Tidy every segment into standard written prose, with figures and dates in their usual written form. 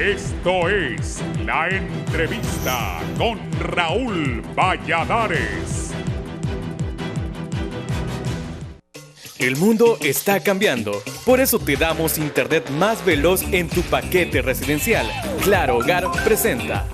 Esto es La Entrevista con Raúl Valladares. El mundo está cambiando, por eso te damos internet más veloz en tu paquete residencial. Claro Hogar presenta.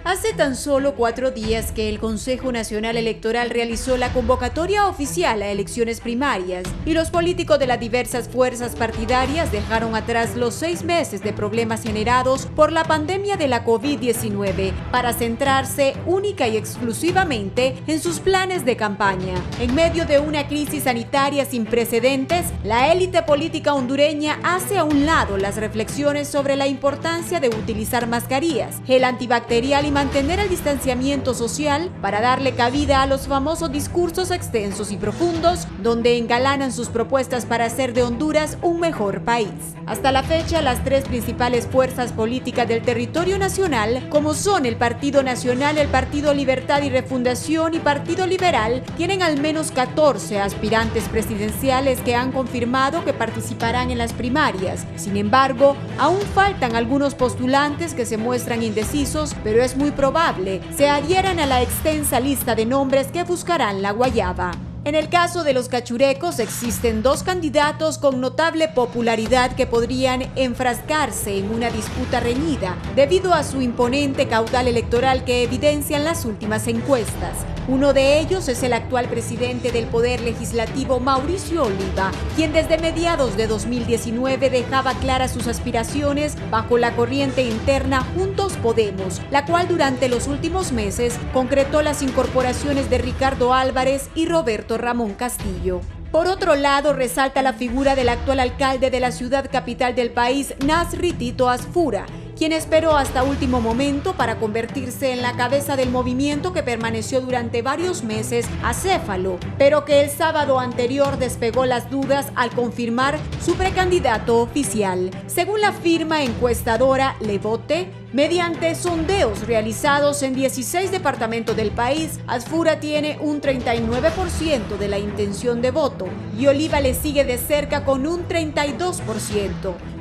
Hace tan solo 4 días que el Consejo Nacional Electoral realizó la convocatoria oficial a elecciones primarias y los políticos de las diversas fuerzas partidarias dejaron atrás los 6 meses de problemas generados por la pandemia de la COVID-19 para centrarse única y exclusivamente en sus planes de campaña. En medio de una crisis sanitaria sin precedentes, la élite política hondureña hace a un lado las reflexiones sobre la importancia de utilizar mascarillas, gel antibacterial y mantener el distanciamiento social para darle cabida a los famosos discursos extensos y profundos donde engalanan sus propuestas para hacer de Honduras un mejor país. Hasta la fecha, las 3 principales fuerzas políticas del territorio nacional, como son el Partido Nacional, el Partido Libertad y Refundación y Partido Liberal, tienen al menos 14 aspirantes presidenciales que han confirmado que participarán en las primarias. Sin embargo, aún faltan algunos postulantes que se muestran indecisos, pero es muy probable se adhieran a la extensa lista de nombres que buscarán la guayaba. En el caso de los cachurecos existen 2 candidatos con notable popularidad que podrían enfrascarse en una disputa reñida debido a su imponente caudal electoral que evidencian las últimas encuestas. Uno de ellos es el actual presidente del Poder Legislativo, Mauricio Oliva, quien desde mediados de 2019 dejaba claras sus aspiraciones bajo la corriente interna Juntos Podemos, la cual durante los últimos meses concretó las incorporaciones de Ricardo Álvarez y Roberto Ramón Castillo. Por otro lado, resalta la figura del actual alcalde de la ciudad capital del país, Nasri Tito Asfura, quien esperó hasta último momento para convertirse en la cabeza del movimiento que permaneció durante varios meses acéfalo, pero que el sábado anterior despegó las dudas al confirmar su precandidato oficial. Según la firma encuestadora Levote, mediante sondeos realizados en 16 departamentos del país, Asfura tiene un 39% de la intención de voto y Oliva le sigue de cerca con un 32%.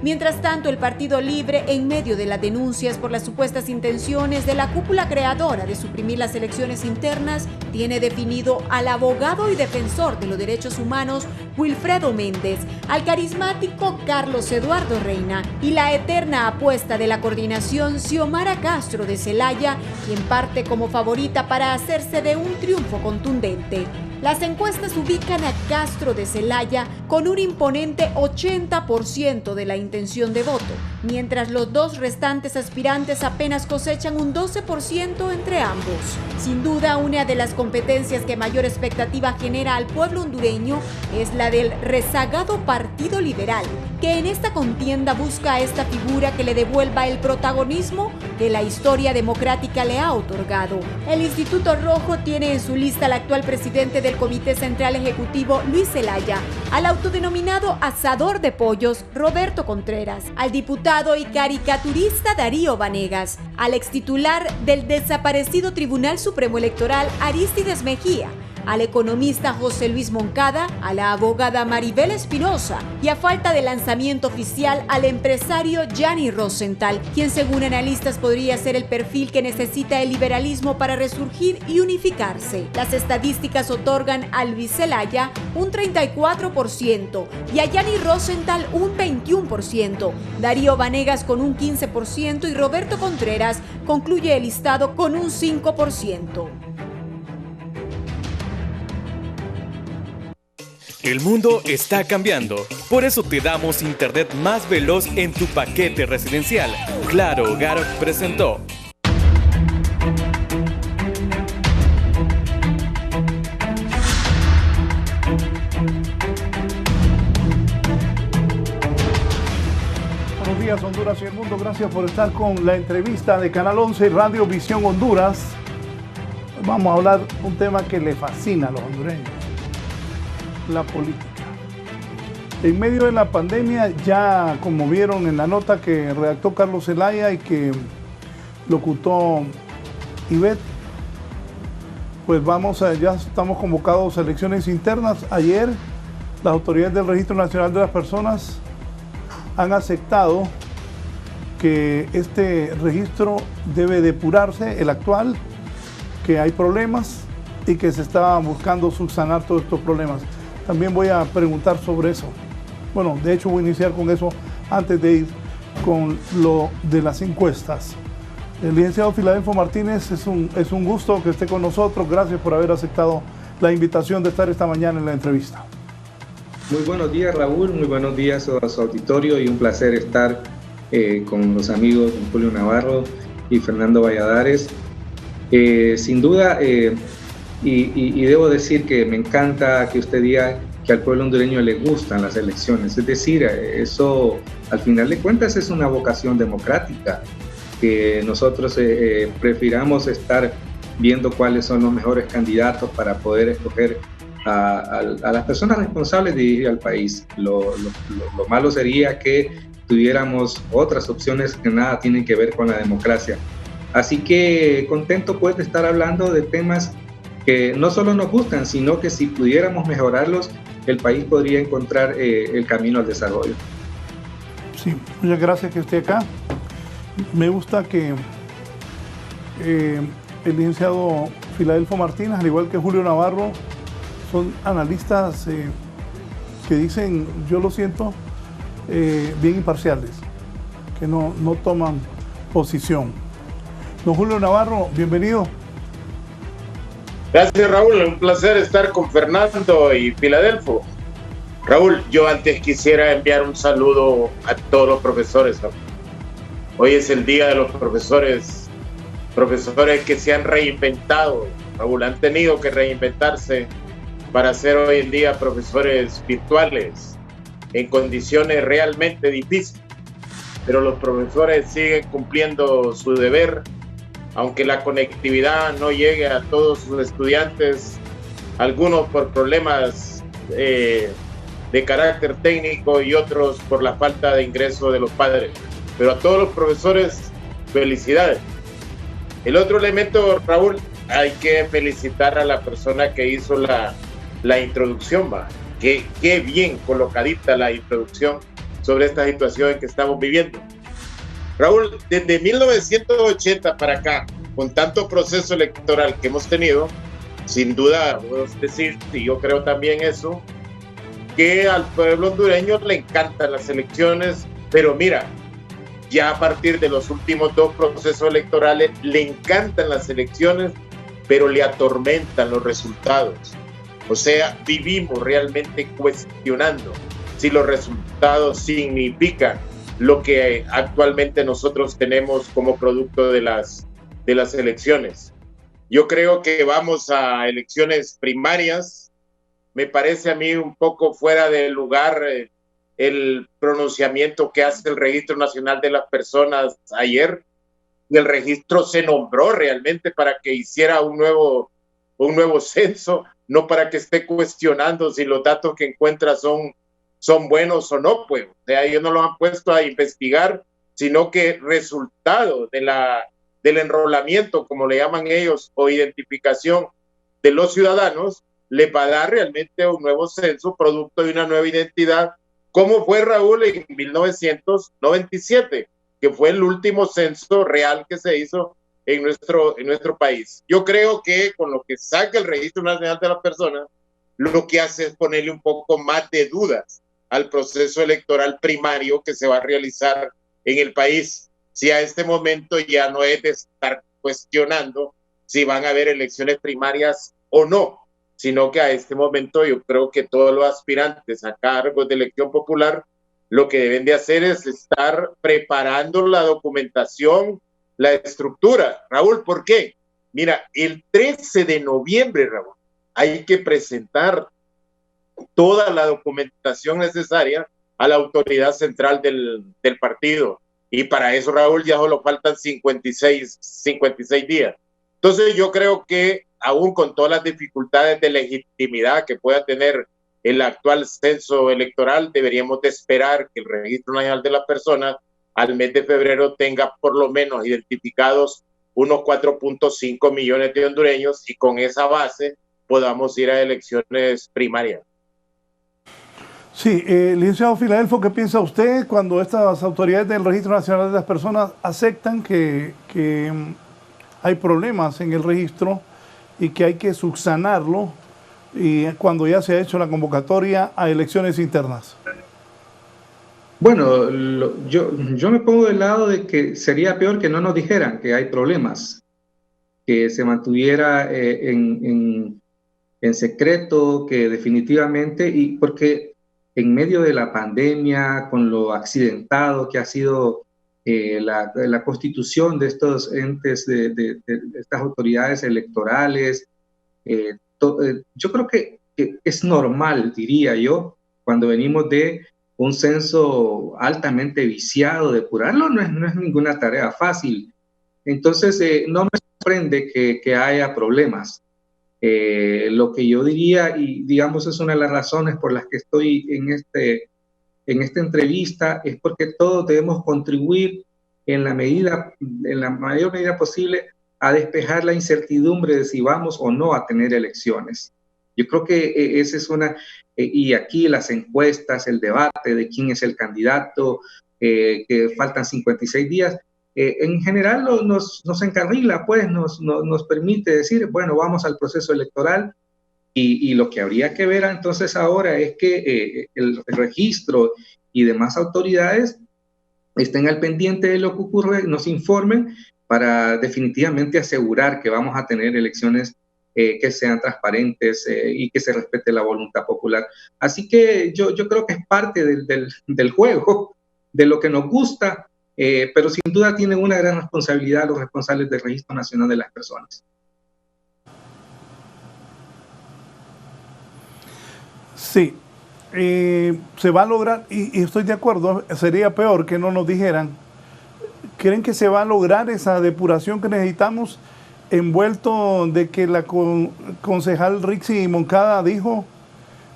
Mientras tanto, el Partido Libre, en medio de las denuncias por las supuestas intenciones de la cúpula creadora de suprimir las elecciones internas, tiene definido al abogado y defensor de los derechos humanos Wilfredo Méndez, al carismático Carlos Eduardo Reina y la eterna apuesta de la coordinación Xiomara Castro de Celaya, quien parte como favorita para hacerse de un triunfo contundente. Las encuestas ubican a Castro de Celaya con un imponente 80% de la intención de voto, mientras los 2 restantes aspirantes apenas cosechan un 12% entre ambos. Sin duda, una de las competencias que mayor expectativa genera al pueblo hondureño es la del rezagado Partido Liberal, que en esta contienda busca a esta figura que le devuelva el protagonismo que la historia democrática le ha otorgado. El Instituto Rojo tiene en su lista al actual presidente del Comité Central Ejecutivo, Luis Zelaya, al autodenominado asador de pollos, Roberto Contreras, al diputado y caricaturista Darío Vanegas, al extitular del desaparecido Tribunal Supremo Electoral, Arístides Mejía, al economista José Luis Moncada, a la abogada Maribel Espinosa y, a falta de lanzamiento oficial, al empresario Gianni Rosenthal, quien según analistas podría ser el perfil que necesita el liberalismo para resurgir y unificarse. Las estadísticas otorgan a Luis Zelaya un 34% y a Gianni Rosenthal un 21%, Darío Vanegas con un 15% y Roberto Contreras concluye el listado con un 5%. El mundo está cambiando, por eso te damos internet más veloz en tu paquete residencial. Claro Hogar presentó. Buenos días, Honduras y el mundo. Gracias por estar con la entrevista de Canal 11 Radio Visión Honduras. Vamos a hablar un tema que le fascina a los hondureños: la política. En medio de la pandemia, ya como vieron en la nota que redactó Carlos Zelaya y que locutó Ivette, pues ya estamos convocados a elecciones internas. Ayer las autoridades del Registro Nacional de las Personas han aceptado que este registro debe depurarse, el actual, que hay problemas y que se está buscando subsanar todos estos problemas. También voy a preguntar sobre eso. Bueno, de hecho voy a iniciar con eso antes de ir con lo de las encuestas. El licenciado Filadelfo Martínez, es un gusto que esté con nosotros. Gracias por haber aceptado la invitación de estar esta mañana en la entrevista. Muy buenos días, Raúl. Muy buenos días a su auditorio y un placer estar con los amigos Julio Navarro y Fernando Valladares. Sin duda, y debo decir que me encanta que usted diga que al pueblo hondureño le gustan las elecciones. Es decir, eso al final de cuentas es una vocación democrática, que nosotros prefiramos estar viendo cuáles son los mejores candidatos para poder escoger a las personas responsables de dirigir al país. Lo malo sería que tuviéramos otras opciones que nada tienen que ver con la democracia. Así que contento pues de estar hablando de temas que no solo nos gustan, sino que si pudiéramos mejorarlos, el país podría encontrar el camino al desarrollo. Sí, muchas gracias que esté acá. Me gusta que el licenciado Filadelfo Martínez, al igual que Julio Navarro, son analistas que dicen, yo lo siento, bien imparciales, que no toman posición. Don Julio Navarro, bienvenido. Gracias, Raúl, un placer estar con Fernando y Filadelfo. Raúl, yo antes quisiera enviar un saludo a todos los profesores. Hoy es el día de los profesores que se han reinventado, Raúl, han tenido que reinventarse para ser hoy en día profesores virtuales en condiciones realmente difíciles, pero los profesores siguen cumpliendo su deber, aunque la conectividad no llegue a todos sus estudiantes, algunos por problemas de carácter técnico y otros por la falta de ingreso de los padres. Pero a todos los profesores, felicidades. El otro elemento, Raúl, hay que felicitar a la persona que hizo la introducción, ¿va? Qué bien colocadita la introducción sobre esta situación que estamos viviendo. Raúl, desde 1980 para acá, con tanto proceso electoral que hemos tenido, sin duda, puedo decir, y yo creo también eso, que al pueblo hondureño le encantan las elecciones, pero mira, ya a partir de los últimos dos procesos electorales, le encantan las elecciones, pero le atormentan los resultados. O sea, vivimos realmente cuestionando si los resultados significan lo que actualmente nosotros tenemos como producto de las elecciones. Yo creo que vamos a elecciones primarias. Me parece a mí un poco fuera de lugar el pronunciamiento que hace el Registro Nacional de las Personas ayer. El registro se nombró realmente para que hiciera un nuevo censo, no para que esté cuestionando si los datos que encuentra son buenos o no, pues. O sea, ellos no los han puesto a investigar, sino que resultado del enrolamiento, como le llaman ellos, o identificación de los ciudadanos, les va a dar realmente un nuevo censo, producto de una nueva identidad, como fue, Raúl, en 1997, que fue el último censo real que se hizo en nuestro país. Yo creo que con lo que saca el Registro Nacional de las Personas, lo que hace es ponerle un poco más de dudas al proceso electoral primario que se va a realizar en el país. Si a este momento ya no es de estar cuestionando si van a haber elecciones primarias o no, sino que a este momento yo creo que todos los aspirantes a cargos de elección popular lo que deben de hacer es estar preparando la documentación, la estructura. Raúl, ¿por qué? Mira, el 13 de noviembre, Raúl, hay que presentar toda la documentación necesaria a la autoridad central del partido. Y para eso, Raúl, ya solo faltan 56 días. Entonces yo creo que aún con todas las dificultades de legitimidad que pueda tener el actual censo electoral, deberíamos de esperar que el Registro Nacional de las Personas al mes de febrero tenga por lo menos identificados unos 4.5 millones de hondureños y con esa base podamos ir a elecciones primarias. Sí, licenciado Filadelfo, ¿qué piensa usted cuando estas autoridades del Registro Nacional de las Personas aceptan que hay problemas en el registro y que hay que subsanarlo y cuando ya se ha hecho la convocatoria a elecciones internas? Bueno, yo me pongo del lado de que sería peor que no nos dijeran que hay problemas, que se mantuviera en secreto, que definitivamente, y porque en medio de la pandemia, con lo accidentado que ha sido la constitución de estos entes, de estas autoridades electorales, yo creo que es normal, diría yo, cuando venimos de un censo altamente viciado, depurarlo no es ninguna tarea fácil. Entonces, no me sorprende que haya problemas. Lo que yo diría, y digamos es una de las razones por las que estoy en esta entrevista, es porque todos debemos contribuir en la mayor medida posible a despejar la incertidumbre de si vamos o no a tener elecciones. Yo creo que esa es y aquí las encuestas, el debate de quién es el candidato, que faltan 56 días, en general nos encarrila, pues nos permite decir, bueno, vamos al proceso electoral y lo que habría que ver entonces ahora es que el registro y demás autoridades estén al pendiente de lo que ocurre, nos informen para definitivamente asegurar que vamos a tener elecciones que sean transparentes y que se respete la voluntad popular. Así que yo creo que es parte del juego, de lo que nos gusta, pero sin duda tienen una gran responsabilidad los responsables del Registro Nacional de las Personas. Sí, se va a lograr, y estoy de acuerdo, sería peor que no nos dijeran. ¿Creen que se va a lograr esa depuración que necesitamos, envuelto de que la concejal Rixi Moncada dijo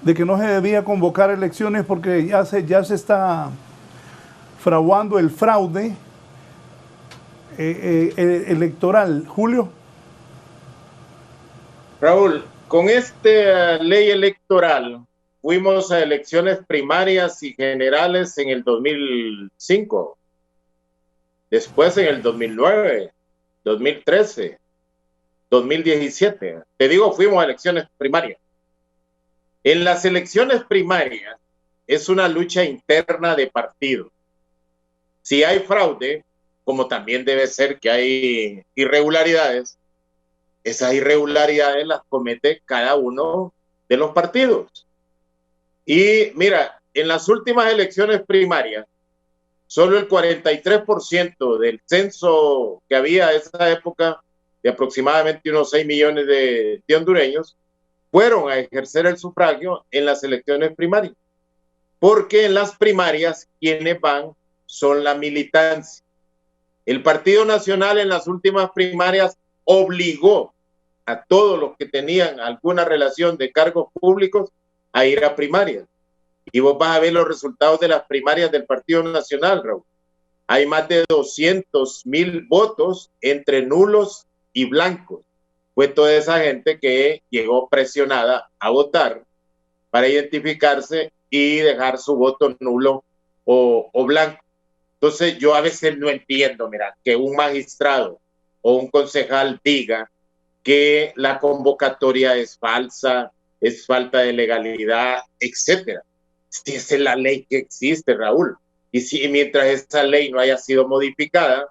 de que no se debía convocar elecciones porque ya se está fraguando el fraude electoral? Julio. Raúl, con esta ley electoral fuimos a elecciones primarias y generales en el 2005, después en el 2009, 2013, 2017. Te digo, fuimos a elecciones primarias. En las elecciones primarias es una lucha interna de partidos. Si hay fraude, como también debe ser que hay irregularidades, esas irregularidades las comete cada uno de los partidos. Y mira, en las últimas elecciones primarias, solo el 43% del censo que había en esa época, de aproximadamente unos 6 millones de hondureños, fueron a ejercer el sufragio en las elecciones primarias. Porque en las primarias quienes van son la militancia. El Partido Nacional en las últimas primarias obligó a todos los que tenían alguna relación de cargos públicos a ir a primarias. Y vos vas a ver los resultados de las primarias del Partido Nacional, Raúl. Hay más de 200,000 votos entre nulos y blancos. Fue toda esa gente que llegó presionada a votar para identificarse y dejar su voto nulo o blanco. Entonces yo a veces no entiendo, mira, que un magistrado o un concejal diga que la convocatoria es falsa, es falta de legalidad, etcétera. Si esa es la ley que existe, Raúl. Y si mientras esa ley no haya sido modificada,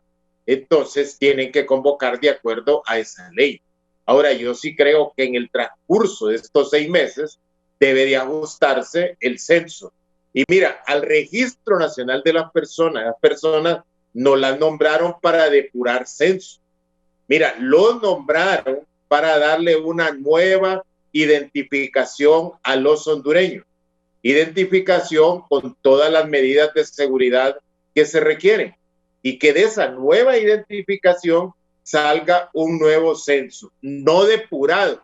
entonces tienen que convocar de acuerdo a esa ley. Ahora, yo sí creo que en el transcurso de estos 6 meses debe de ajustarse el censo. Y mira, al Registro Nacional de las personas no las nombraron para depurar censo. Mira, lo nombraron para darle una nueva identificación a los hondureños. Identificación con todas las medidas de seguridad que se requieren. Y que de esa nueva identificación salga un nuevo censo, no depurado,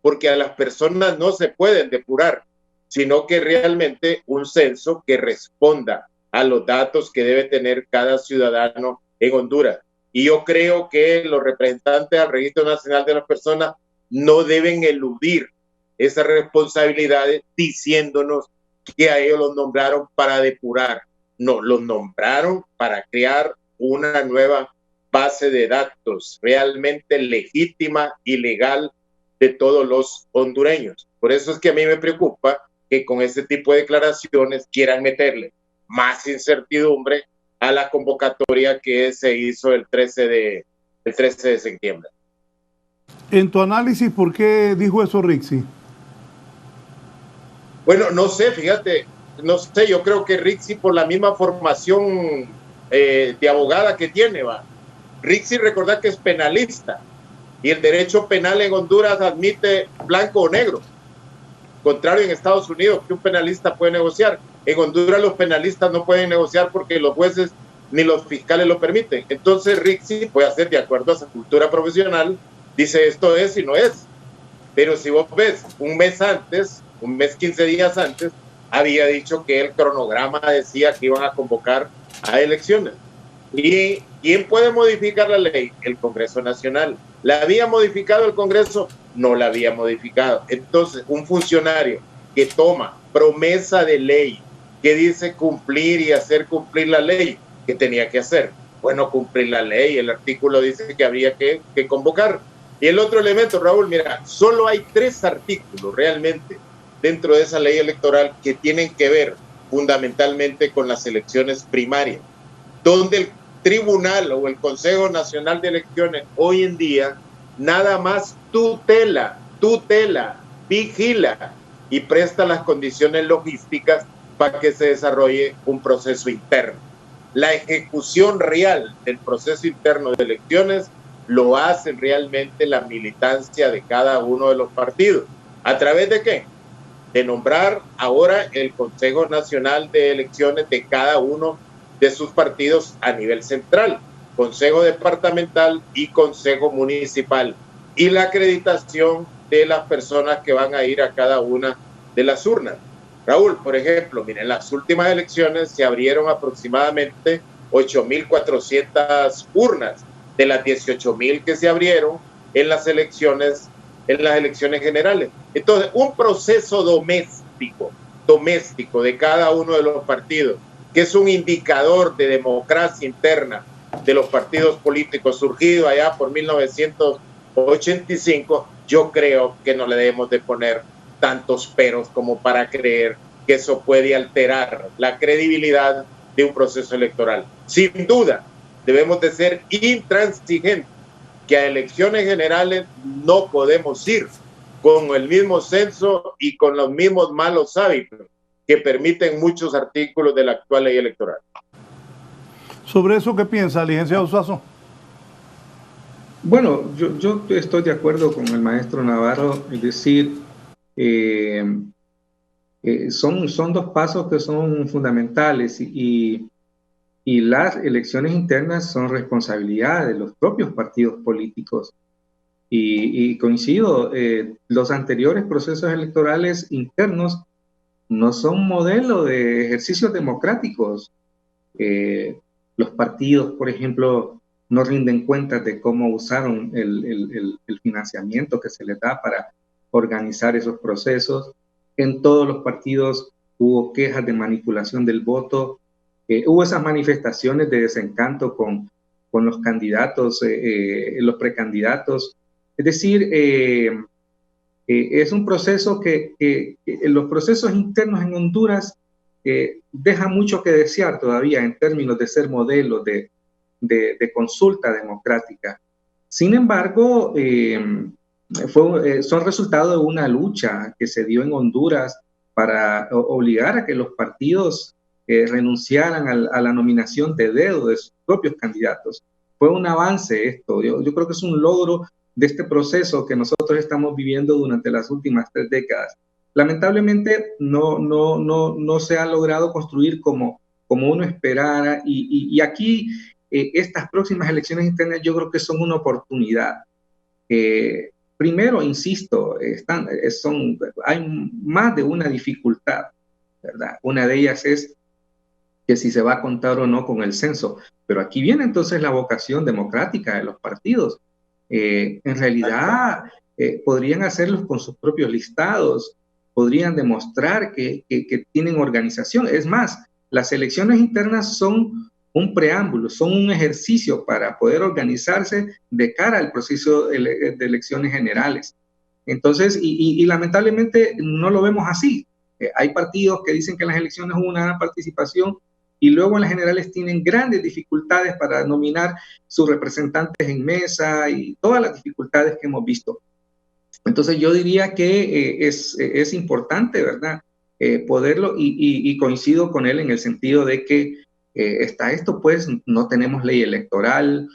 porque a las personas no se pueden depurar, sino que realmente un censo que responda a los datos que debe tener cada ciudadano en Honduras. Y yo creo que los representantes del Registro Nacional de las Personas no deben eludir esas responsabilidades diciéndonos que a ellos los nombraron para depurar. No, los nombraron para crear una nueva base de datos realmente legítima y legal de todos los hondureños. Por eso es que a mí me preocupa que con este tipo de declaraciones quieran meterle más incertidumbre a la convocatoria que se hizo el 13 de septiembre. En tu análisis, ¿por qué dijo eso Rixi? Bueno, no sé, fíjate, no sé, yo creo que Rixi, por la misma formación de abogada que tiene, Rixi, recordad que es penalista y el derecho penal en Honduras admite blanco o negro, contrario en Estados Unidos, que un penalista puede negociar. En Honduras los penalistas no pueden negociar porque los jueces ni los fiscales lo permiten. Entonces Rixi puede hacer de acuerdo a esa cultura profesional, dice esto es y no es. Pero si vos ves, un mes antes, 15 días antes, había dicho que el cronograma decía que iban a convocar a elecciones. ¿Y quién puede modificar la ley? El Congreso Nacional. ¿La había modificado el Congreso? No la había modificado. Entonces, un funcionario que toma promesa de ley, que dice cumplir y hacer cumplir la ley, ¿qué tenía que hacer? Bueno, cumplir la ley. El artículo dice que habría que convocar. Y el otro elemento, Raúl, mira, solo hay 3 artículos realmente dentro de esa ley electoral que tienen que ver fundamentalmente con las elecciones primarias, donde el Tribunal o el Consejo Nacional de Elecciones hoy en día nada más tutela, vigila y presta las condiciones logísticas para que se desarrolle un proceso interno. La ejecución real del proceso interno de elecciones lo hacen realmente la militancia de cada uno de los partidos. ¿A través de qué? De nombrar ahora el Consejo Nacional de Elecciones de cada uno de sus partidos a nivel central, Consejo Departamental y Consejo Municipal, y la acreditación de las personas que van a ir a cada una de las urnas. Raúl, por ejemplo, miren, en las últimas elecciones se abrieron aproximadamente 8.400 urnas de las 18.000 que se abrieron en las elecciones generales. Entonces, un proceso doméstico de cada uno de los partidos, que es un indicador de democracia interna de los partidos políticos surgido allá por 1985, yo creo que no le debemos de poner tantos peros como para creer que eso puede alterar la credibilidad de un proceso electoral. Sin duda, debemos de ser intransigentes, que a elecciones generales no podemos ir con el mismo censo y con los mismos malos hábitos que permiten muchos artículos de la actual ley electoral. ¿Sobre eso qué piensa, licenciado Suazo? Bueno, yo estoy de acuerdo con el maestro Navarro, es decir, son 2 pasos que son fundamentales y las elecciones internas son responsabilidad de los propios partidos políticos. Y coincido, los anteriores procesos electorales internos no son modelo de ejercicios democráticos. Los partidos, por ejemplo, no rinden cuentas de cómo usaron el financiamiento que se les da para organizar esos procesos. En todos los partidos hubo quejas de manipulación del voto, hubo esas manifestaciones de desencanto con los candidatos, los precandidatos. Es decir, es un proceso que los procesos internos en Honduras dejan mucho que desear todavía en términos de ser modelos de consulta democrática. Sin embargo, son resultado de una lucha que se dio en Honduras para obligar a que los partidos renunciaran a la nominación de dedo de sus propios candidatos. Fue un avance esto. Yo creo que es un logro de este proceso que nosotros estamos viviendo durante las últimas 3 décadas. Lamentablemente no se ha logrado construir como uno esperara y aquí estas próximas elecciones internas yo creo que son una oportunidad. Primero, insisto, hay más de una dificultad, ¿verdad? Una de ellas es que si se va a contar o no con el censo, pero aquí viene entonces la vocación democrática de los partidos. En realidad podrían hacerlos con sus propios listados podrían demostrar que tienen organización. Es más, las elecciones internas son un preámbulo, son un ejercicio para poder organizarse de cara al proceso de elecciones generales. Entonces, y lamentablemente no lo vemos así. Hay partidos que dicen que en las elecciones hubo una gran participación y luego en las generales tienen grandes dificultades para nominar sus representantes en mesa y todas las dificultades que hemos visto. Entonces yo diría que es importante, ¿verdad? Poderlo, y coincido con él en el sentido de que está esto, pues no tenemos ley electoral,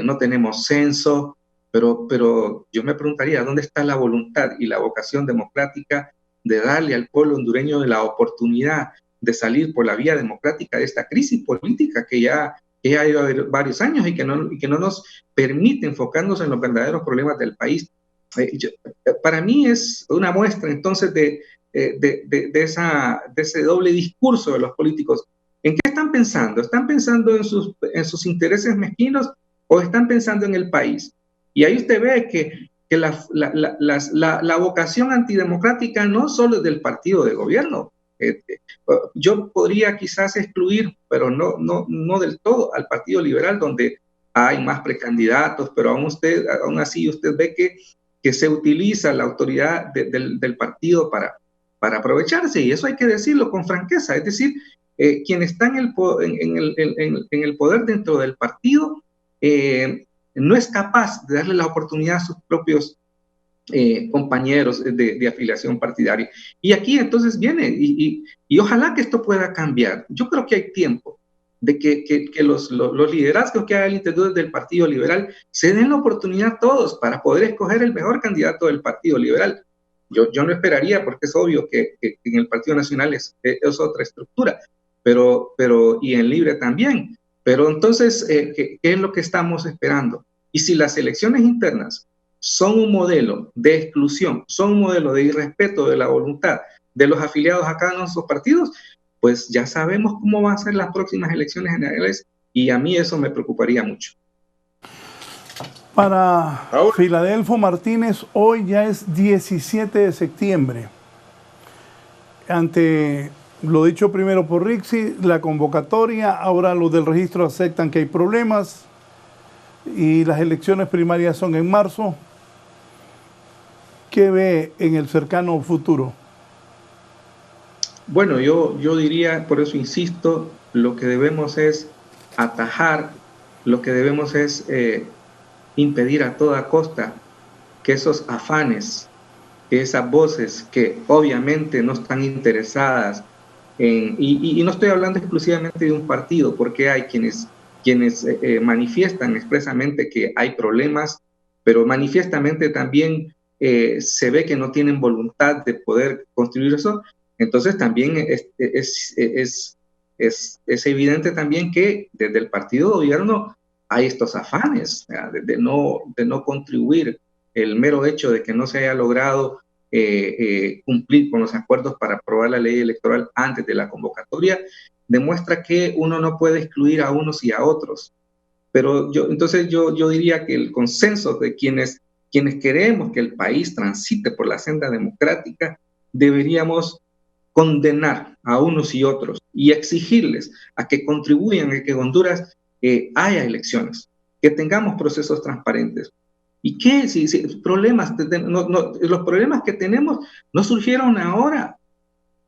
no tenemos censo, pero yo me preguntaría, ¿dónde está la voluntad y la vocación democrática de darle al pueblo hondureño la oportunidad de salir por la vía democrática de esta crisis política que ya ha ido varios años y que no nos permite enfocarnos en los verdaderos problemas del país? Para mí es una muestra entonces de ese doble discurso de los políticos. ¿En qué están pensando? ¿Están pensando en sus intereses mezquinos o están pensando en el país? Y ahí usted ve que la vocación antidemocrática no solo es del partido de gobierno. Yo podría quizás excluir, pero no del todo, al Partido Liberal, donde hay más precandidatos, pero aún así usted ve que se utiliza la autoridad del partido para aprovecharse, y eso hay que decirlo con franqueza. Es decir, quien está en el poder dentro del partido no es capaz de darle la oportunidad a sus propios compañeros de afiliación partidaria. Y aquí entonces viene, y ojalá que esto pueda cambiar. Yo creo que hay tiempo de que los liderazgos que hay al interior del Partido Liberal se den la oportunidad a todos para poder escoger el mejor candidato del Partido Liberal. Yo no esperaría, porque es obvio que en el Partido Nacional es otra estructura, pero y en Libre también. Pero entonces, ¿qué es lo que estamos esperando? Y si las elecciones internas son un modelo de exclusión, son un modelo de irrespeto de la voluntad de los afiliados a cada uno de sus partidos, pues ya sabemos cómo van a ser las próximas elecciones generales, y a mí eso me preocuparía mucho. Para Filadelfo Martínez, hoy ya es 17 de septiembre. Ante lo dicho primero por Rixi, la convocatoria, ahora los del registro aceptan que hay problemas y las elecciones primarias son en marzo. ¿Qué ve en el cercano futuro? Bueno, yo diría, por eso insisto, lo que debemos es atajar, lo que debemos es impedir a toda costa que esos afanes, que esas voces que obviamente no están interesadas en, y no estoy hablando exclusivamente de un partido, porque hay quienes manifiestan expresamente que hay problemas, pero manifiestamente también se ve que no tienen voluntad de poder construir eso. Entonces también es evidente también que desde el partido de gobierno hay estos afanes de no contribuir. El mero hecho de que no se haya logrado cumplir con los acuerdos para aprobar la ley electoral antes de la convocatoria demuestra que uno no puede excluir a unos y a otros. Pero yo diría que el consenso de quienes queremos que el país transite por la senda democrática, deberíamos condenar a unos y otros y exigirles a que contribuyan a que Honduras haya elecciones, que tengamos procesos transparentes. ¿Y qué? Si problemas, los problemas que tenemos no surgieron ahora.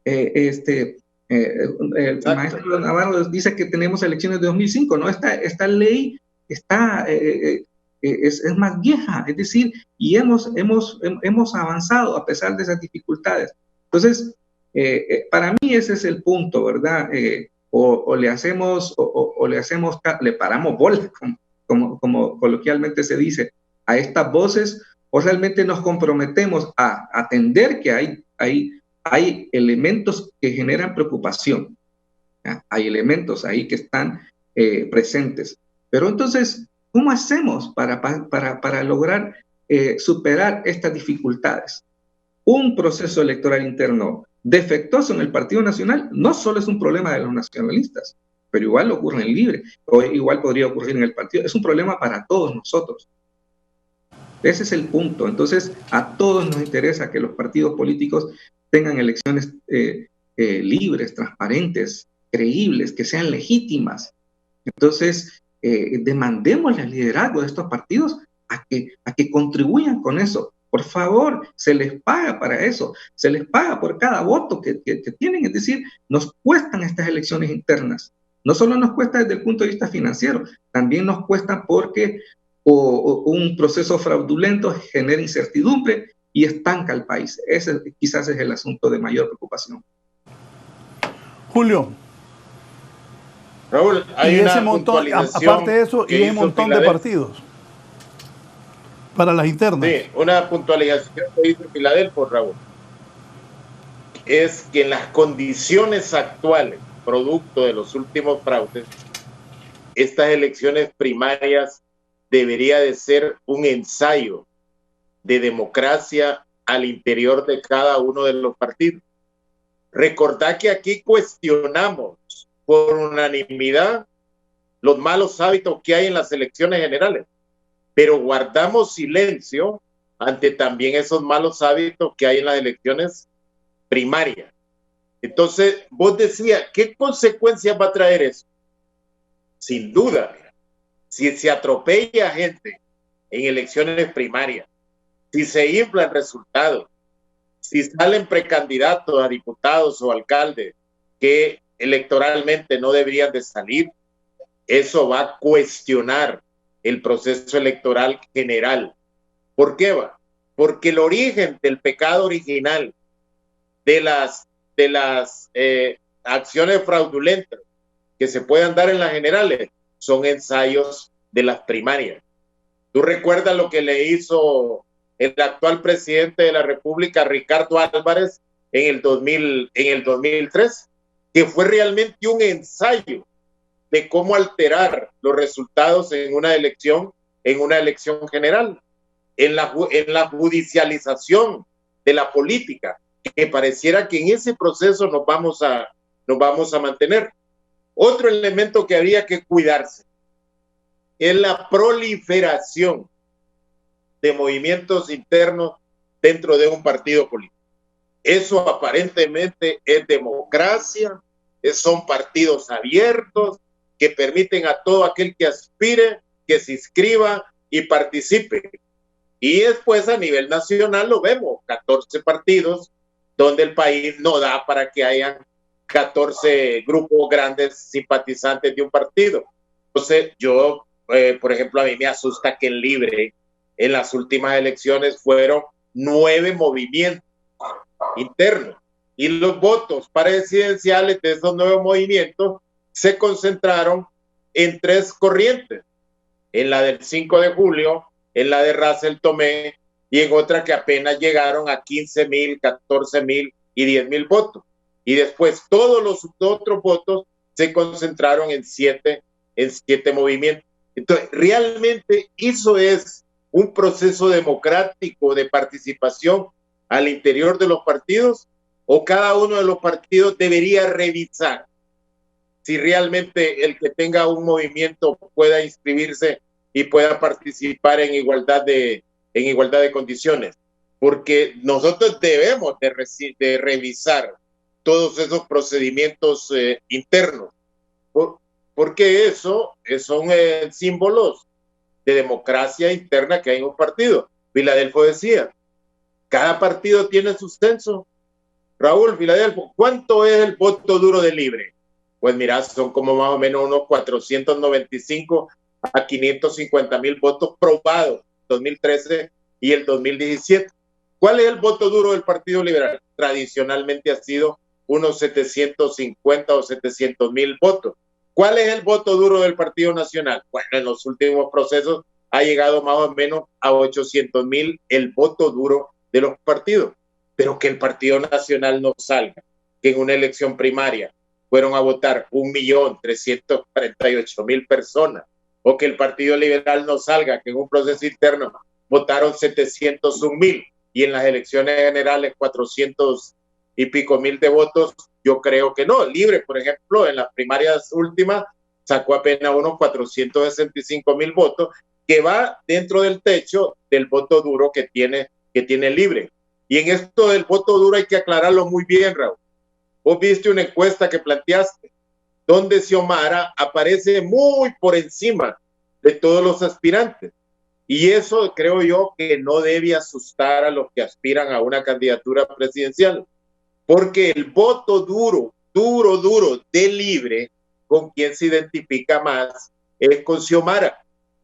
El maestro Navarro dice que tenemos elecciones de 2005, ¿no? Esta ley es más vieja, es decir, y hemos avanzado a pesar de esas dificultades. Entonces, para mí ese es el punto, ¿verdad? Le paramos bola, como coloquialmente se dice, a estas voces, o realmente nos comprometemos a atender que hay elementos que generan preocupación, ¿ya? Hay elementos ahí que están presentes. Pero entonces, ¿cómo hacemos para lograr superar estas dificultades? Un proceso electoral interno defectuoso en el Partido Nacional no solo es un problema de los nacionalistas, pero igual ocurre en Libre, o igual podría ocurrir en el partido. Es un problema para todos nosotros. Ese es el punto. Entonces, a todos nos interesa que los partidos políticos tengan elecciones libres, transparentes, creíbles, que sean legítimas. Entonces, demandemos el liderazgo de estos partidos a que contribuyan con eso. Por favor, se les paga para eso, se les paga por cada voto que tienen. Es decir, nos cuestan estas elecciones internas. No solo nos cuesta desde el punto de vista financiero, también nos cuesta porque un proceso fraudulento genera incertidumbre y estanca al país. Ese quizás es el asunto de mayor preocupación. Julio. Raúl, hay una ese montón, aparte de eso, y ese montón de partidos para las internas. Sí, una puntualización que hizo Filadelfo, Raúl, es que en las condiciones actuales, producto de los últimos fraudes, estas elecciones primarias debería de ser un ensayo de democracia al interior de cada uno de los partidos. Recordad que aquí cuestionamos por unanimidad los malos hábitos que hay en las elecciones generales, pero guardamos silencio ante también esos malos hábitos que hay en las elecciones primarias. Entonces, vos decías, ¿qué consecuencias va a traer eso? Sin duda, si se atropella gente en elecciones primarias, si se inflan resultados, si salen precandidatos a diputados o alcaldes que electoralmente no deberían de salir, eso va a cuestionar el proceso electoral general. ¿Por qué va? Porque el origen del pecado original de las acciones fraudulentas que se puedan dar en las generales son ensayos de las primarias. ¿Tú recuerdas lo que le hizo el actual presidente de la República, Ricardo Álvarez, en el 2003? Que fue realmente un ensayo de cómo alterar los resultados en una elección general, en la judicialización de la política, que pareciera que en ese proceso nos vamos a mantener. Otro elemento que habría que cuidarse es la proliferación de movimientos internos dentro de un partido político. Eso aparentemente es democracia, son partidos abiertos que permiten a todo aquel que aspire que se inscriba y participe. Y después a nivel nacional lo vemos, 14 partidos donde el país no da para que hayan 14 grupos grandes simpatizantes de un partido. Entonces yo, por ejemplo, a mí me asusta que en Libre en las últimas elecciones fueron 9 movimientos internos y los votos presidenciales de esos 9 movimientos se concentraron en 3 corrientes, en la del 5 de julio, en la de Russell Tomé y en otra que apenas llegaron a 15,000, 14,000 y 10,000 votos. Y después todos los otros votos se concentraron en 7 movimientos. Entonces, realmente eso es un proceso democrático de participación al interior de los partidos, o cada uno de los partidos debería revisar si realmente el que tenga un movimiento pueda inscribirse y pueda participar en igualdad de condiciones, porque nosotros debemos de revisar todos esos procedimientos internos, porque eso son símbolos de democracia interna que hay en un partido. Filadelfo decía, cada partido tiene su censo. Raúl, Filadelfo, ¿cuánto es el voto duro de Libre? Pues mira, son como más o menos unos 495 a 550,000 votos probados, 2013 y el 2017. ¿Cuál es el voto duro del Partido Liberal? Tradicionalmente ha sido unos 750 o 700,000 votos. ¿Cuál es el voto duro del Partido Nacional? Bueno, en los últimos procesos ha llegado más o menos a 800,000 el voto duro de los partidos. Pero que el Partido Nacional no salga, que en una elección primaria fueron a votar 1,348,000 personas, o que el Partido Liberal no salga, que en un proceso interno votaron 701,000 y en las elecciones generales 400 y pico mil de votos. Yo creo que no. Libre, por ejemplo, en las primarias últimas sacó apenas unos 465,000 votos, que va dentro del techo del voto duro que tiene Libre. Y en esto del voto duro hay que aclararlo muy bien, Raúl. Vos viste una encuesta que planteaste, donde Xiomara aparece muy por encima de todos los aspirantes. Y eso creo yo que no debe asustar a los que aspiran a una candidatura presidencial, porque el voto duro de Libre, con quien se identifica más, es con Xiomara.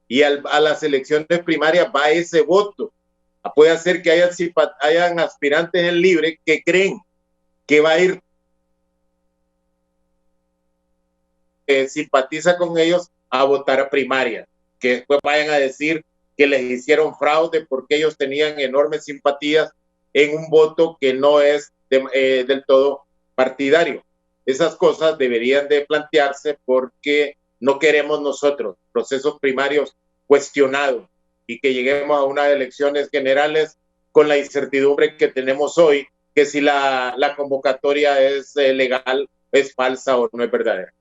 Y a las elecciones primarias va ese voto. Puede hacer que hayan aspirantes en Libre que creen que va a ir, simpatiza con ellos, a votar a primaria, que después vayan a decir que les hicieron fraude porque ellos tenían enormes simpatías en un voto que no es del todo partidario. Esas cosas deberían de plantearse porque no queremos nosotros procesos primarios cuestionados y que lleguemos a unas elecciones generales con la incertidumbre que tenemos hoy, que si la convocatoria es legal, es falsa o no es verdadera.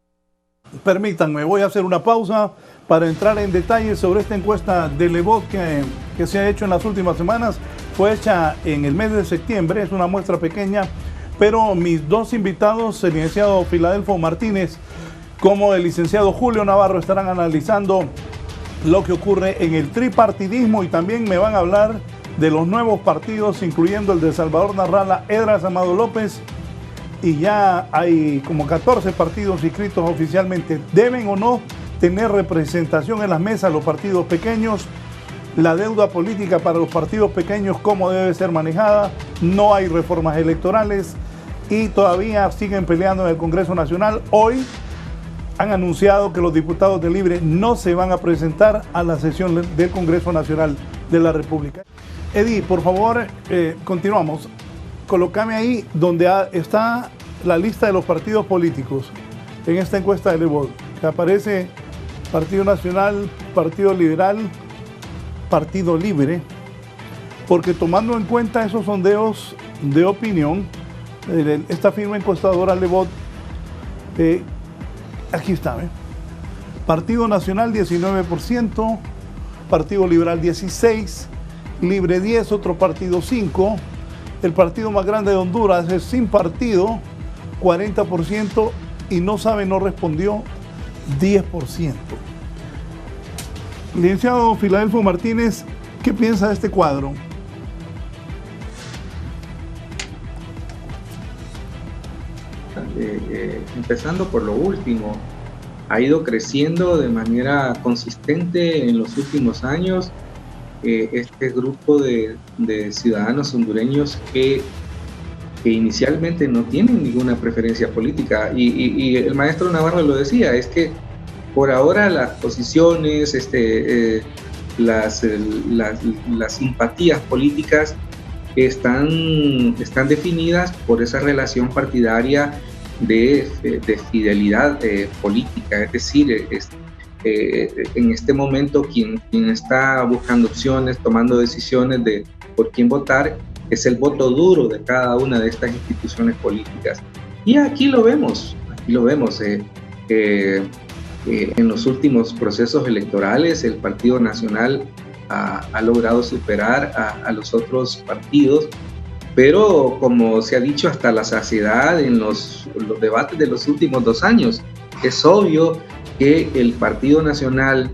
Permítanme, voy a hacer una pausa para entrar en detalles sobre esta encuesta de Le Vot que se ha hecho en las últimas semanas. Fue hecha en el mes de septiembre, es una muestra pequeña, pero mis dos invitados, el licenciado Filadelfo Martínez como el licenciado Julio Navarro, estarán analizando lo que ocurre en el tripartidismo y también me van a hablar de los nuevos partidos, incluyendo el de Salvador Narrala, Edras Amado López, y ya hay como 14 partidos inscritos oficialmente. ¿Deben o no tener representación en las mesas los partidos pequeños? La deuda política para los partidos pequeños, ¿cómo debe ser manejada? No hay reformas electorales y todavía siguen peleando en el Congreso Nacional. Hoy han anunciado que los diputados de Libre no se van a presentar a la sesión del Congreso Nacional de la República. Eddie, por favor, continuamos. Colócame ahí donde está la lista de los partidos políticos en esta encuesta de Le Vot, que aparece Partido Nacional, Partido Liberal, Partido Libre, porque tomando en cuenta esos sondeos de opinión, esta firma encuestadora Le Vot, aquí está, Partido Nacional 19%, Partido Liberal 16%, Libre 10%, otro partido 5%, el partido más grande de Honduras es Sin Partido, 40%, y no sabe, no respondió, 10%. Licenciado Filadelfo Martínez, ¿qué piensa de este cuadro? Empezando por lo último, ha ido creciendo de manera consistente en los últimos años este grupo de ciudadanos hondureños que inicialmente no tienen ninguna preferencia política, y el maestro Navarro lo decía, es que por ahora las posiciones, las simpatías políticas están definidas por esa relación partidaria de fidelidad política, es decir, en este momento quien está buscando opciones, tomando decisiones de por quién votar, es el voto duro de cada una de estas instituciones políticas. Y aquí lo vemos en los últimos procesos electorales. El Partido Nacional ha logrado superar a los otros partidos, pero como se ha dicho hasta la saciedad en los debates de los últimos 2 años, es obvio que el Partido Nacional,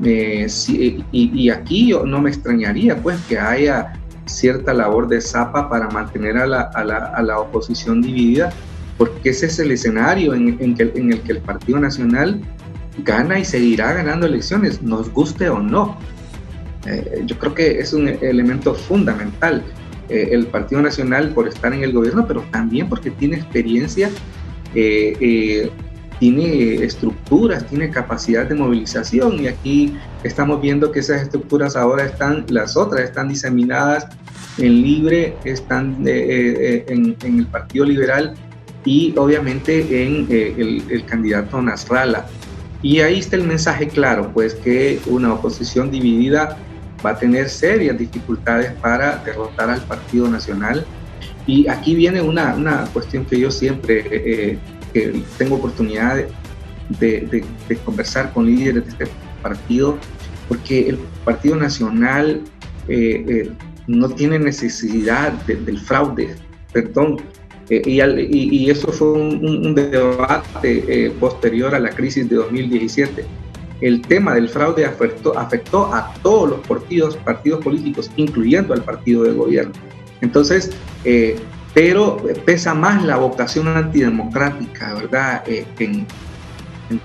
y aquí no me extrañaría pues que haya cierta labor de zapa para mantener a la oposición dividida, porque ese es el escenario en el que el Partido Nacional gana y seguirá ganando elecciones, nos guste o no. Yo creo que es un elemento fundamental el Partido Nacional por estar en el gobierno, pero también porque tiene experiencia, tiene estructuras, tiene capacidad de movilización, y aquí estamos viendo que esas estructuras ahora las otras están diseminadas en Libre, están en el Partido Liberal y obviamente en el candidato Nasralla. Y ahí está el mensaje claro, pues que una oposición dividida va a tener serias dificultades para derrotar al Partido Nacional. Y aquí viene una cuestión que yo siempre que tengo oportunidad de conversar con líderes de este partido, porque el Partido Nacional no tiene necesidad del fraude, perdón. Y eso fue un debate posterior a la crisis de 2017. El tema del fraude afectó a todos los partidos políticos, incluyendo al partido de gobierno. Entonces, pero pesa más la vocación antidemocrática, ¿verdad? En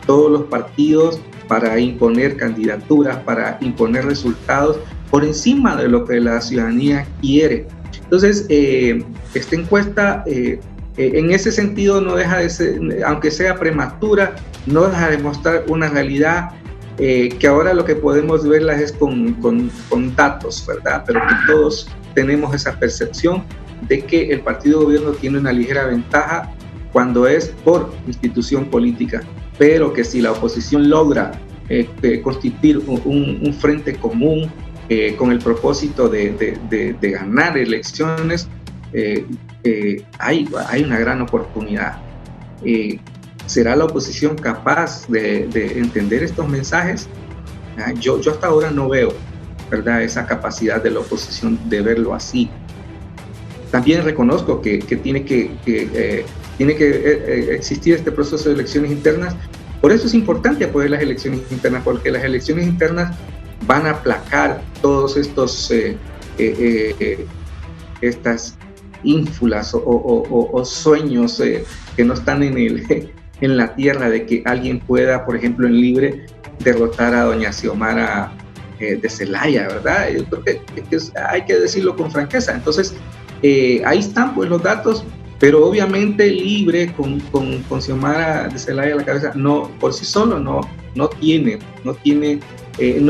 todos los partidos, para imponer candidaturas, para imponer resultados por encima de lo que la ciudadanía quiere. Entonces, esta encuesta en ese sentido no deja de ser, aunque sea prematura, no deja de mostrar una realidad que ahora lo que podemos verla es con datos, ¿verdad? Pero que todos tenemos esa percepción de que el partido de gobierno tiene una ligera ventaja cuando es por institución política, pero que si la oposición logra constituir un frente común con el propósito de ganar elecciones, hay una gran oportunidad. ¿Será la oposición capaz de entender estos mensajes? Yo hasta ahora no veo, ¿verdad?, esa capacidad de la oposición de verlo así. También reconozco que tiene que existir este proceso de elecciones internas. Por eso es importante apoyar las elecciones internas, porque las elecciones internas van a aplacar todos estas ínfulas o sueños que no están en la tierra, de que alguien pueda, por ejemplo, en Libre, derrotar a doña Xiomara de Celaya, ¿verdad? Yo creo que hay que decirlo con franqueza. Entonces, ahí están pues los datos, pero obviamente Libre con Xiomara de Celaya a la cabeza, no, por sí solo no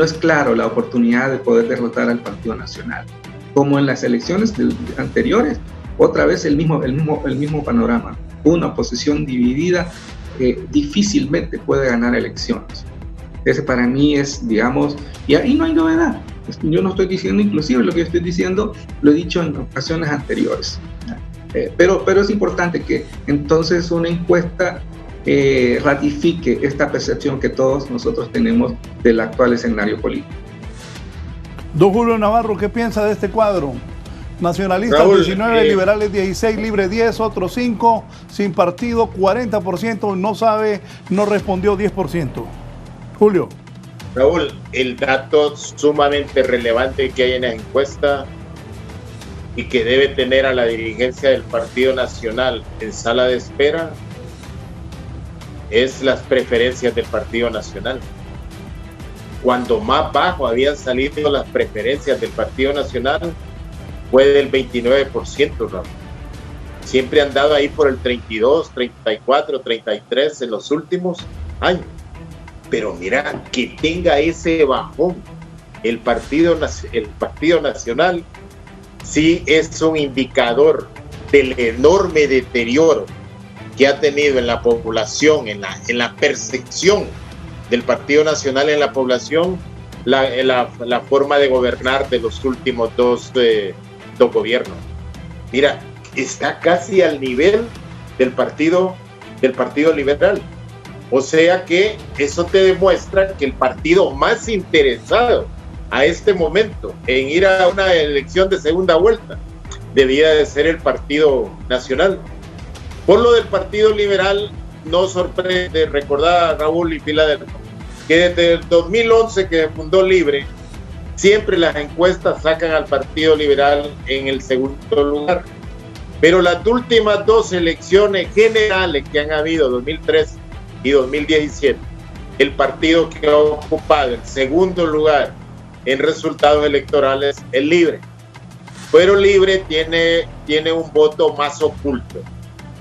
es claro la oportunidad de poder derrotar al Partido Nacional. Como en las elecciones anteriores, otra vez el mismo panorama. Una oposición dividida difícilmente puede ganar elecciones. Ese para mí es, digamos, y ahí no hay novedad. Yo no estoy diciendo, inclusive lo que yo estoy diciendo lo he dicho en ocasiones anteriores. Pero es importante que entonces una encuesta ratifique esta percepción que todos nosotros tenemos del actual escenario político. Don Julio Navarro, ¿qué piensa de este cuadro? Nacionalistas Raúl, 19, liberales 16, libre 10, otros 5, sin partido 40%, no sabe, no respondió 10%. Julio. Raúl, el dato sumamente relevante que hay en la encuesta y que debe tener a la dirigencia del Partido Nacional en sala de espera es las preferencias del Partido Nacional. Cuando más bajo habían salido las preferencias del Partido Nacional fue del 29%, Raúl. Siempre han dado ahí por el 32, 34, 33 en los últimos años. Pero mira, que tenga ese bajón el Partido Nacional sí es un indicador del enorme deterioro que ha tenido en la población, en la percepción del Partido Nacional en la población, la forma de gobernar de los últimos dos gobiernos. Mira, está casi al nivel del Partido Liberal. O sea que eso te demuestra que el partido más interesado a este momento en ir a una elección de segunda vuelta debía de ser el Partido Nacional. Por lo del Partido Liberal, no sorprende recordar a Raúl y Filadelfo que desde el 2011 que fundó Libre, siempre las encuestas sacan al Partido Liberal en el segundo lugar. Pero las últimas dos elecciones generales que han habido, 2013 y 2017, el partido que ha ocupado el segundo lugar en resultados electorales es Libre. Pero Libre tiene un voto más oculto,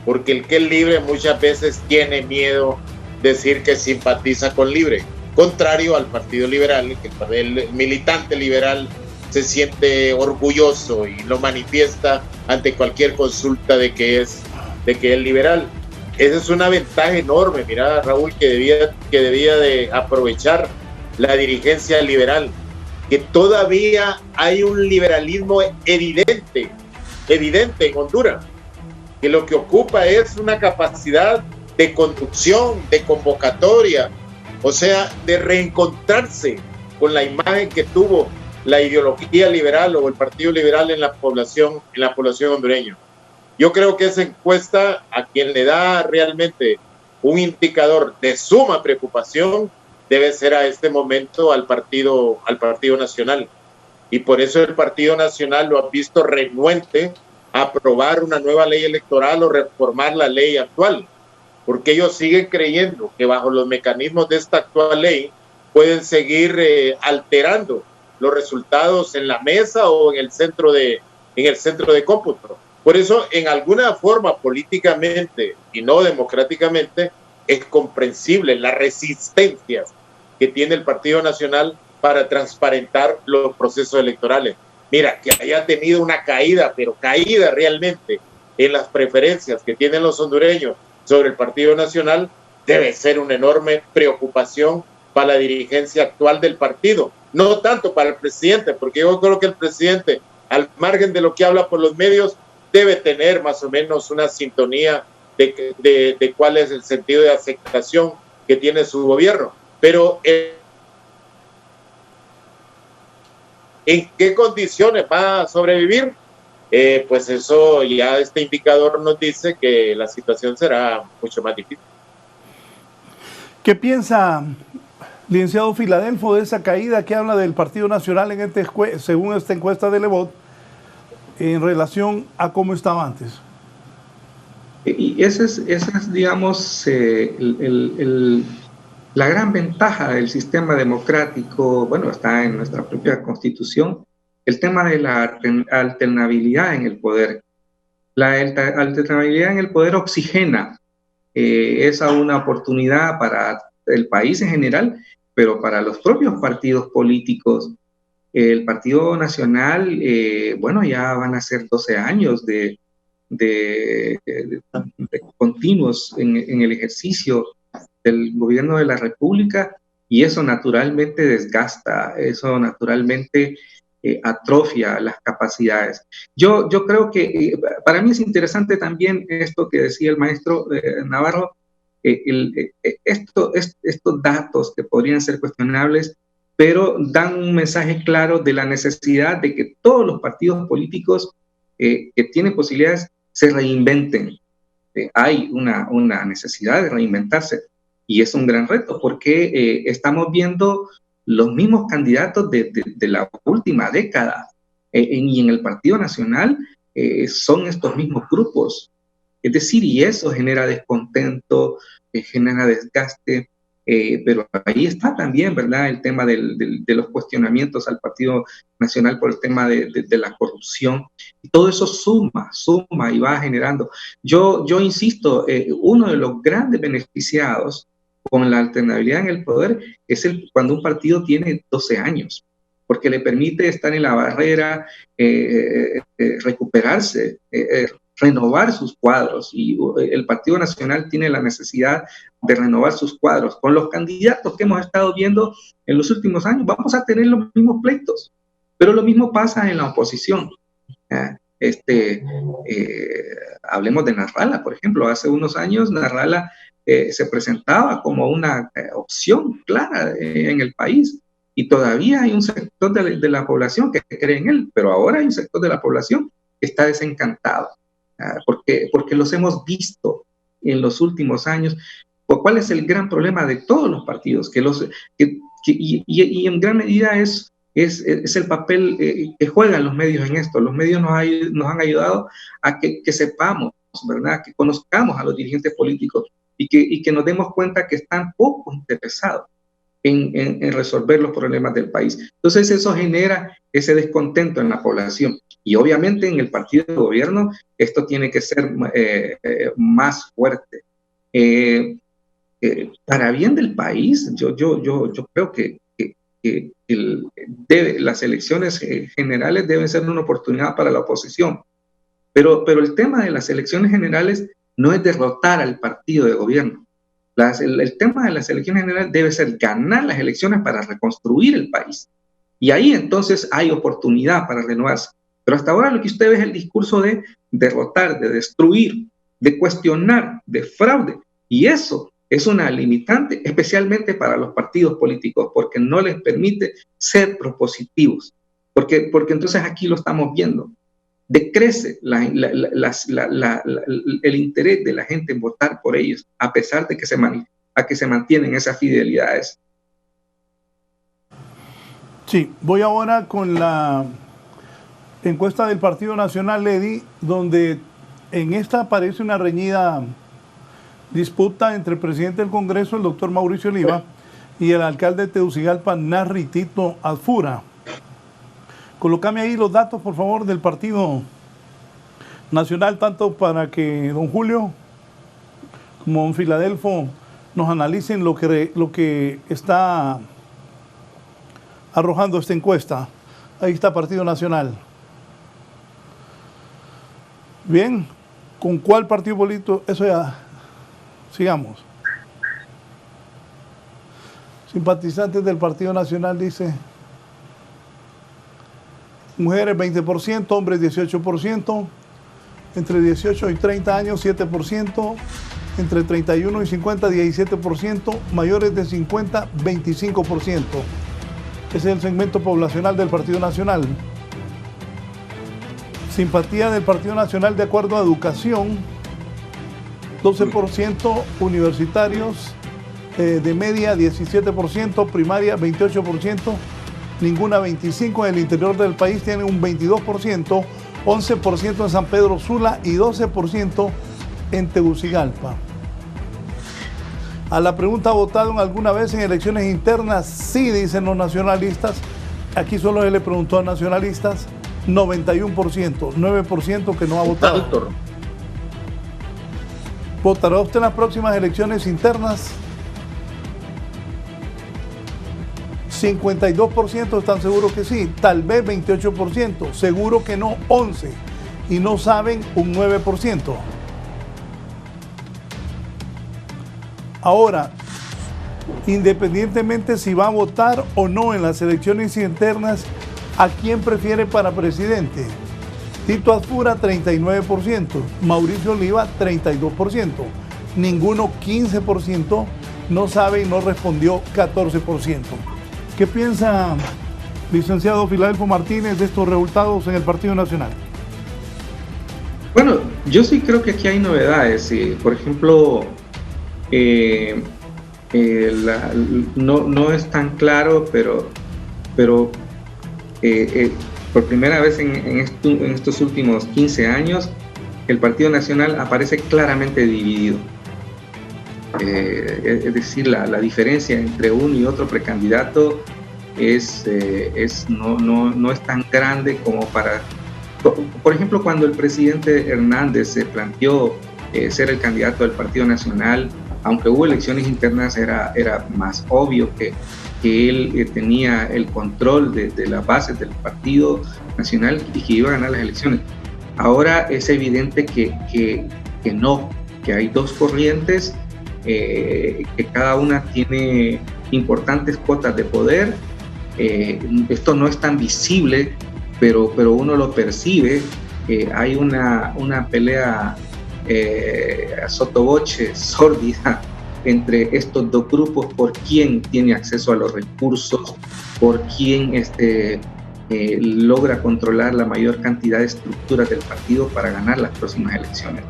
porque el que es Libre muchas veces tiene miedo de decir que simpatiza con Libre, contrario al Partido Liberal, que el militante liberal se siente orgulloso y lo manifiesta ante cualquier consulta de que es liberal. Esa es una ventaja enorme, mira, Raúl, que debía de aprovechar la dirigencia liberal, que todavía hay un liberalismo evidente en Honduras, que lo que ocupa es una capacidad de conducción, de convocatoria, o sea, de reencontrarse con la imagen que tuvo la ideología liberal o el Partido Liberal en la población hondureña. Yo creo que esa encuesta, a quien le da realmente un indicador de suma preocupación, debe ser a este momento al Partido Nacional. Y por eso el Partido Nacional lo ha visto renuente a aprobar una nueva ley electoral o reformar la ley actual, porque ellos siguen creyendo que bajo los mecanismos de esta actual ley pueden seguir alterando los resultados en la mesa o en el centro de cómputo. Por eso, en alguna forma, políticamente y no democráticamente, es comprensible las resistencias que tiene el Partido Nacional para transparentar los procesos electorales. Mira, que haya tenido una caída, pero caída realmente en las preferencias que tienen los hondureños sobre el Partido Nacional, debe ser una enorme preocupación para la dirigencia actual del partido. No tanto para el presidente, porque yo creo que el presidente, al margen de lo que habla por los medios, debe tener más o menos una sintonía de cuál es el sentido de aceptación que tiene su gobierno. Pero ¿en qué condiciones va a sobrevivir? Pues eso ya este indicador nos dice que la situación será mucho más difícil. ¿Qué piensa, licenciado Filadelfo, de esa caída que habla del Partido Nacional según esta encuesta de Lebot en relación a cómo estaba antes? Y esa es digamos, la gran ventaja del sistema democrático. Bueno, está en nuestra propia Constitución, el tema de la alternabilidad en el poder. La alternabilidad en el poder oxigena esa una oportunidad para el país en general, pero para los propios partidos políticos. El Partido Nacional, bueno, ya van a ser 12 años de continuos en el ejercicio del gobierno de la República, y eso naturalmente desgasta, eso naturalmente atrofia las capacidades. Yo creo que para mí es interesante también esto que decía el maestro Navarro, estos datos que podrían ser cuestionables, pero dan un mensaje claro de la necesidad de que todos los partidos políticos que tienen posibilidades se reinventen. Hay una necesidad de reinventarse, y es un gran reto porque estamos viendo los mismos candidatos de la última década, y en el Partido Nacional son estos mismos grupos. Es decir, y eso genera descontento, genera desgaste, pero ahí está también, ¿verdad?, el tema de los cuestionamientos al Partido Nacional por el tema de la corrupción. Y todo eso suma y va generando. Yo insisto, uno de los grandes beneficiados con la alternabilidad en el poder es cuando un partido tiene 12 años, porque le permite estar en la barrera, recuperarse, renovar sus cuadros, y el Partido Nacional tiene la necesidad de renovar sus cuadros. Con los candidatos que hemos estado viendo en los últimos años, vamos a tener los mismos pleitos, pero lo mismo pasa en la oposición. Hablemos de Nasralla, por ejemplo. Hace unos años Nasralla se presentaba como una opción clara en el país, y todavía hay un sector de la población que cree en él, pero ahora hay un sector de la población que está desencantado, porque los hemos visto en los últimos años. ¿Cuál es el gran problema de todos los partidos? Y en gran medida es el papel que juegan los medios en esto. Los medios nos han ayudado a que sepamos, ¿verdad?, que conozcamos a los dirigentes políticos, y que nos demos cuenta que están poco interesados en resolver los problemas del país. Entonces eso genera ese descontento en la población, y obviamente en el partido de gobierno esto tiene que ser más fuerte. Para bien del país, yo creo que las elecciones generales deben ser una oportunidad para la oposición, pero el tema de las elecciones generales no es derrotar al partido de gobierno. El tema de las elecciones generales debe ser ganar las elecciones para reconstruir el país. Y ahí entonces hay oportunidad para renovarse. Pero hasta ahora lo que usted ve es el discurso de derrotar, de destruir, de cuestionar, de fraude. Y eso es una limitante, especialmente para los partidos políticos, porque no les permite ser propositivos. porque entonces aquí lo estamos viendo. Decrece el interés de la gente en votar por ellos, a pesar de que se mantienen esas fidelidades. Sí, voy ahora con la encuesta del Partido Nacional, Lady, donde en esta aparece una reñida disputa entre el presidente del Congreso, el doctor Mauricio Oliva, y el alcalde de Tegucigalpa, Narri Tito Alfura. Colócame ahí los datos, por favor, del Partido Nacional, tanto para que don Julio como don Filadelfo nos analicen lo que está arrojando esta encuesta. Ahí está Partido Nacional. Bien, ¿con cuál partido político? Eso ya, sigamos. Simpatizantes del Partido Nacional, dice: mujeres 20%, hombres 18%, entre 18 y 30 años 7%, entre 31 y 50 17%, mayores de 50 25%. Ese es el segmento poblacional del Partido Nacional. Simpatía del Partido Nacional de acuerdo a educación, 12%, universitarios de media 17%, primaria 28%, ninguna 25%, en el interior del país tiene un 22%, 11% en San Pedro Sula y 12% en Tegucigalpa. A la pregunta, ¿votaron alguna vez en elecciones internas? Sí, dicen los nacionalistas. Aquí solo se le preguntó a nacionalistas, 91%, 9% que no ha votado. ¿Votará usted en las próximas elecciones internas? 52% están seguros que sí, tal vez 28%, seguro que no 11%, y no saben un 9%. Ahora, independientemente si va a votar o no en las elecciones internas, ¿a quién prefiere para presidente? Tito Alfura, 39%, Mauricio Oliva, 32%, ninguno 15%, no sabe y no respondió 14%. ¿Qué piensa, licenciado Filadelfo Martínez, de estos resultados en el Partido Nacional? Bueno, yo sí creo que aquí hay novedades. Por ejemplo, no es tan claro, pero por primera vez en estos últimos 15 años, el Partido Nacional aparece claramente dividido. Es decir, la diferencia entre uno y otro precandidato no es tan grande como para... Por ejemplo, cuando el presidente Hernández se planteó ser el candidato del Partido Nacional, aunque hubo elecciones internas, era más obvio que él tenía el control de las bases del Partido Nacional y que iba a ganar las elecciones. Ahora es evidente que hay dos corrientes, que cada una tiene importantes cuotas de poder. Esto no es tan visible, pero uno lo percibe. Hay una pelea sottovoce, sórdida, entre estos dos grupos por quién tiene acceso a los recursos, por quién logra controlar la mayor cantidad de estructuras del partido para ganar las próximas elecciones.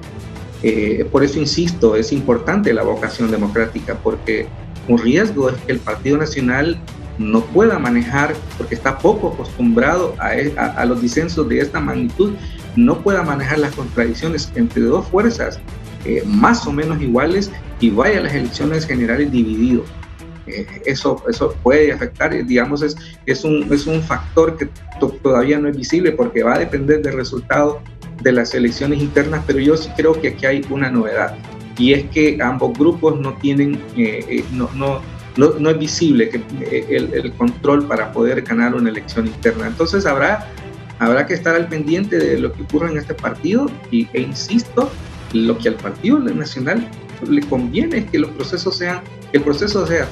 Por eso insisto, es importante la vocación democrática, porque un riesgo es que el Partido Nacional no pueda manejar, porque está poco acostumbrado a los disensos de esta magnitud, no pueda manejar las contradicciones entre dos fuerzas más o menos iguales y vaya a las elecciones generales dividido. Eso puede afectar, digamos, es un factor que todavía no es visible porque va a depender del resultado de las elecciones internas, pero yo sí creo que aquí hay una novedad, y es que ambos grupos no tienen, no es visible el control para poder ganar una elección interna. Entonces habrá que estar al pendiente de lo que ocurra en este partido, e insisto, lo que al Partido Nacional le conviene es que el proceso sea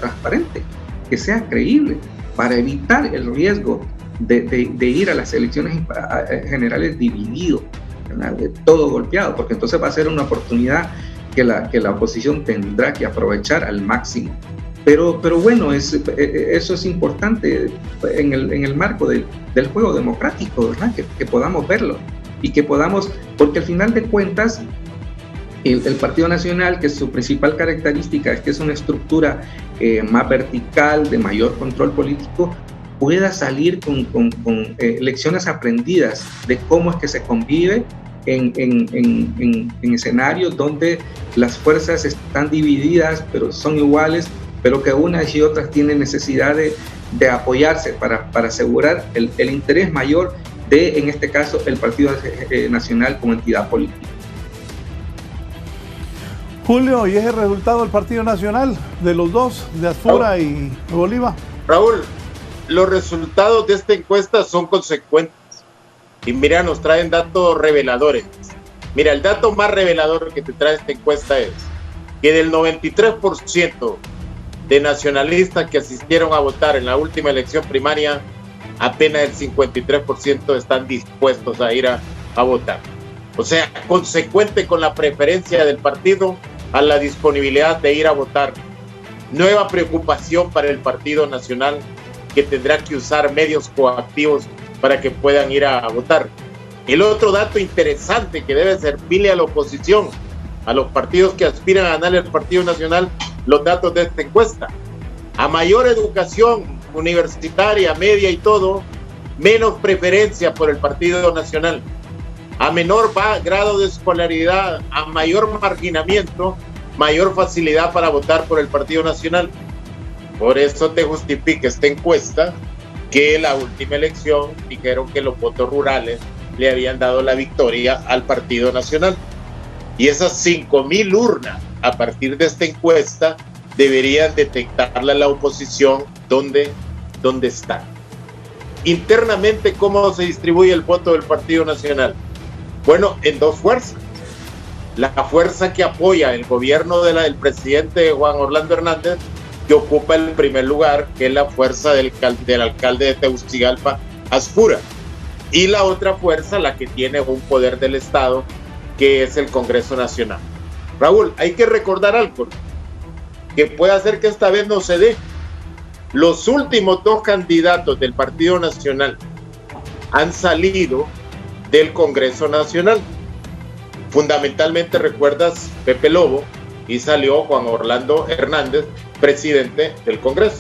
transparente, que sea creíble, para evitar el riesgo de ir a las elecciones generales dividido, de todo golpeado, porque entonces va a ser una oportunidad que la oposición tendrá que aprovechar al máximo. Pero bueno, eso es importante en el marco del juego democrático, ¿verdad? Que podamos verlo y que podamos, porque al final de cuentas, el Partido Nacional, que su principal característica es que es una estructura más vertical, de mayor control político, pueda salir con lecciones aprendidas de cómo es que se convive en escenarios donde las fuerzas están divididas, pero son iguales, pero que unas y otras tienen necesidad de apoyarse para asegurar el interés mayor de, en este caso, el Partido Nacional como entidad política. Julio, ¿y es el resultado del Partido Nacional de los dos, de Asfura y Bolívar? Raúl, los resultados de esta encuesta son consecuentes. Y mira, nos traen datos reveladores. Mira, el dato más revelador que te trae esta encuesta es que del 93% de nacionalistas que asistieron a votar en la última elección primaria, apenas el 53% están dispuestos a ir a votar. O sea, consecuente con la preferencia del partido a la disponibilidad de ir a votar. Nueva preocupación para el Partido Nacional, que tendrá que usar medios coactivos para que puedan ir a votar. El otro dato interesante que debe servirle a la oposición, a los partidos que aspiran a ganar el Partido Nacional, los datos de esta encuesta. A mayor educación universitaria, media y todo, menos preferencia por el Partido Nacional. A menor grado de escolaridad, a mayor marginamiento, mayor facilidad para votar por el Partido Nacional. Por eso te justifica esta encuesta que la última elección dijeron que los votos rurales le habían dado la victoria al Partido Nacional. Y esas 5,000 urnas, a partir de esta encuesta, deberían detectarla la oposición dónde está. Internamente, ¿cómo se distribuye el voto del Partido Nacional? Bueno, en dos fuerzas. La fuerza que apoya el gobierno del presidente Juan Orlando Hernández, que ocupa el primer lugar, que es la fuerza del alcalde de Tegucigalpa, Asfura. Y la otra fuerza, la que tiene un poder del Estado, que es el Congreso Nacional. Raúl, hay que recordar algo que puede hacer que esta vez no se dé. Los últimos dos candidatos del Partido Nacional han salido del Congreso Nacional. Fundamentalmente, recuerdas, Pepe Lobo, y salió Juan Orlando Hernández, presidente del Congreso.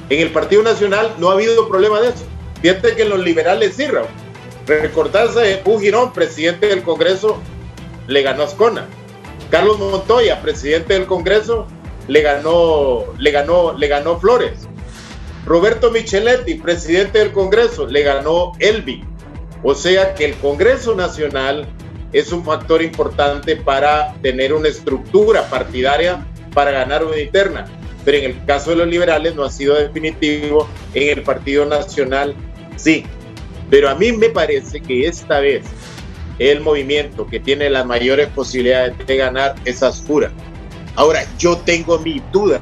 En el Partido Nacional no ha habido problema de eso. Fíjate que los liberales sí, Raúl. Recordarse, Girón, presidente del Congreso, le ganó a Ascona. Carlos Montoya, presidente del Congreso, le ganó Flores. Roberto Micheletti, presidente del Congreso, le ganó Elvi. O sea que el Congreso Nacional es un factor importante para tener una estructura partidaria para ganar una interna. Pero en el caso de los liberales no ha sido definitivo. En el Partido Nacional sí. Pero a mí me parece que esta vez el movimiento que tiene las mayores posibilidades de ganar es Asfura. Ahora, yo tengo mi duda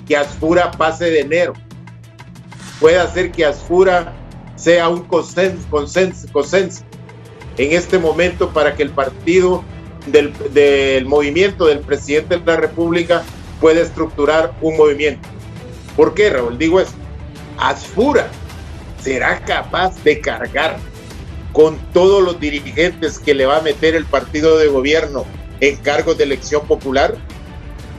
que Asfura pase de enero. Puede hacer que Asfura sea un consenso en este momento para que el partido del movimiento del presidente de la República pueda estructurar un movimiento. ¿Por qué, Raúl? Digo esto. Asfura será capaz de cargar con todos los dirigentes que le va a meter el partido de gobierno en cargos de elección popular.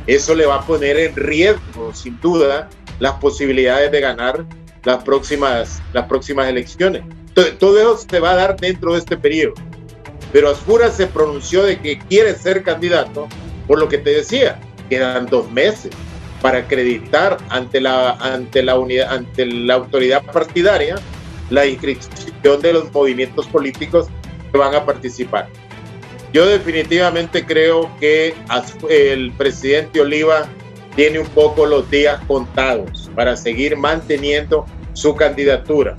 Eso le va a poner en riesgo, sin duda, las posibilidades de ganar las próximas elecciones. Todo eso se va a dar dentro de este periodo. Pero Asfura se pronunció de que quiere ser candidato, por lo que te decía, quedan 2 meses para acreditar ante la autoridad partidaria la inscripción de los movimientos políticos que van a participar. Yo definitivamente creo que el presidente Oliva tiene un poco los días contados para seguir manteniendo su candidatura.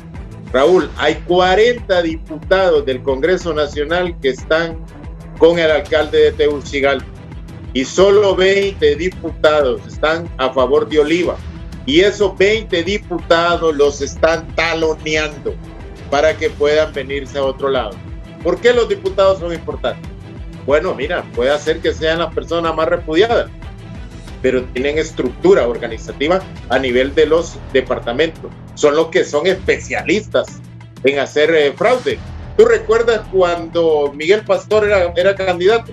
Raúl, hay 40 diputados del Congreso Nacional que están con el alcalde de Tegucigalpa y solo 20 diputados están a favor de Oliva. Y esos 20 diputados los están taloneando para que puedan venirse a otro lado. ¿Por qué los diputados son importantes? Bueno, mira, puede hacer que sean las personas más repudiadas, pero tienen estructura organizativa a nivel de los departamentos. Son los que son especialistas en hacer fraude. ¿Tú recuerdas cuando Miguel Pastor era candidato?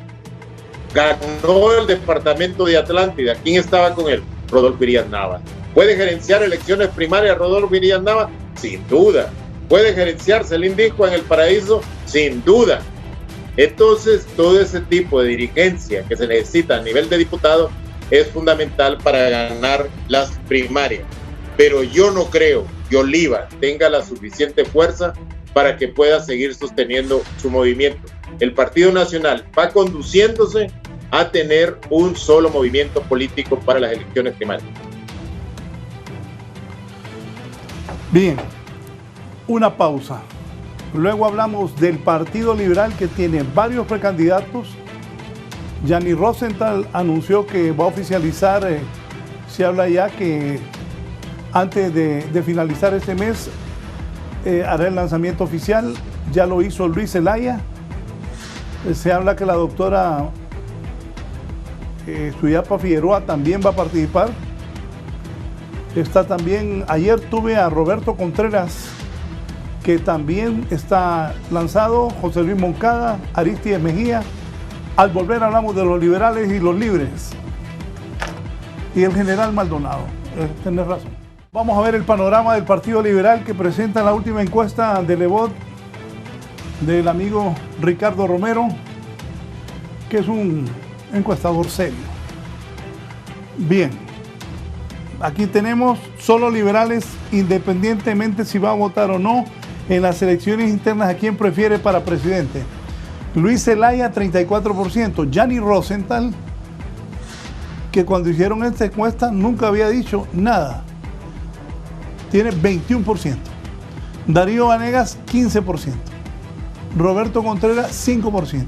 Ganó el departamento de Atlántida. ¿Quién estaba con él? Rodolfo Irías Nava. ¿Puede gerenciar elecciones primarias Rodolfo Irías Nava? Sin duda. ¿Puede gerenciar Celín Dijo en El Paraíso? Sin duda. Entonces, todo ese tipo de dirigencia que se necesita a nivel de diputado es fundamental para ganar las primarias. Pero yo no creo que Oliva tenga la suficiente fuerza para que pueda seguir sosteniendo su movimiento. El Partido Nacional va conduciéndose a tener un solo movimiento político para las elecciones primarias. Bien, una pausa. Luego hablamos del Partido Liberal, que tiene varios precandidatos. Gianni Rosenthal anunció que va a oficializar, se habla ya que antes de finalizar este mes hará el lanzamiento oficial. Ya lo hizo Luis Zelaya. Se habla que la doctora Suyapa Figueroa también va a participar. Está también, ayer tuve a Roberto Contreras, que también está lanzado, José Luis Moncada, Aristides Mejía. Al volver hablamos de los liberales y los libres. Y el general Maldonado. Tenés razón. Vamos a ver el panorama del Partido Liberal, que presenta la última encuesta de Lebot del amigo Ricardo Romero, que es un encuestador serio. Bien, aquí tenemos solo liberales, independientemente si va a votar o no en las elecciones internas, a quién prefiere para presidente. Luis Zelaya, 34%. Gianni Rosenthal, que cuando hicieron esta encuesta nunca había dicho nada, tiene 21%. Darío Vanegas, 15%. Roberto Contreras, 5%.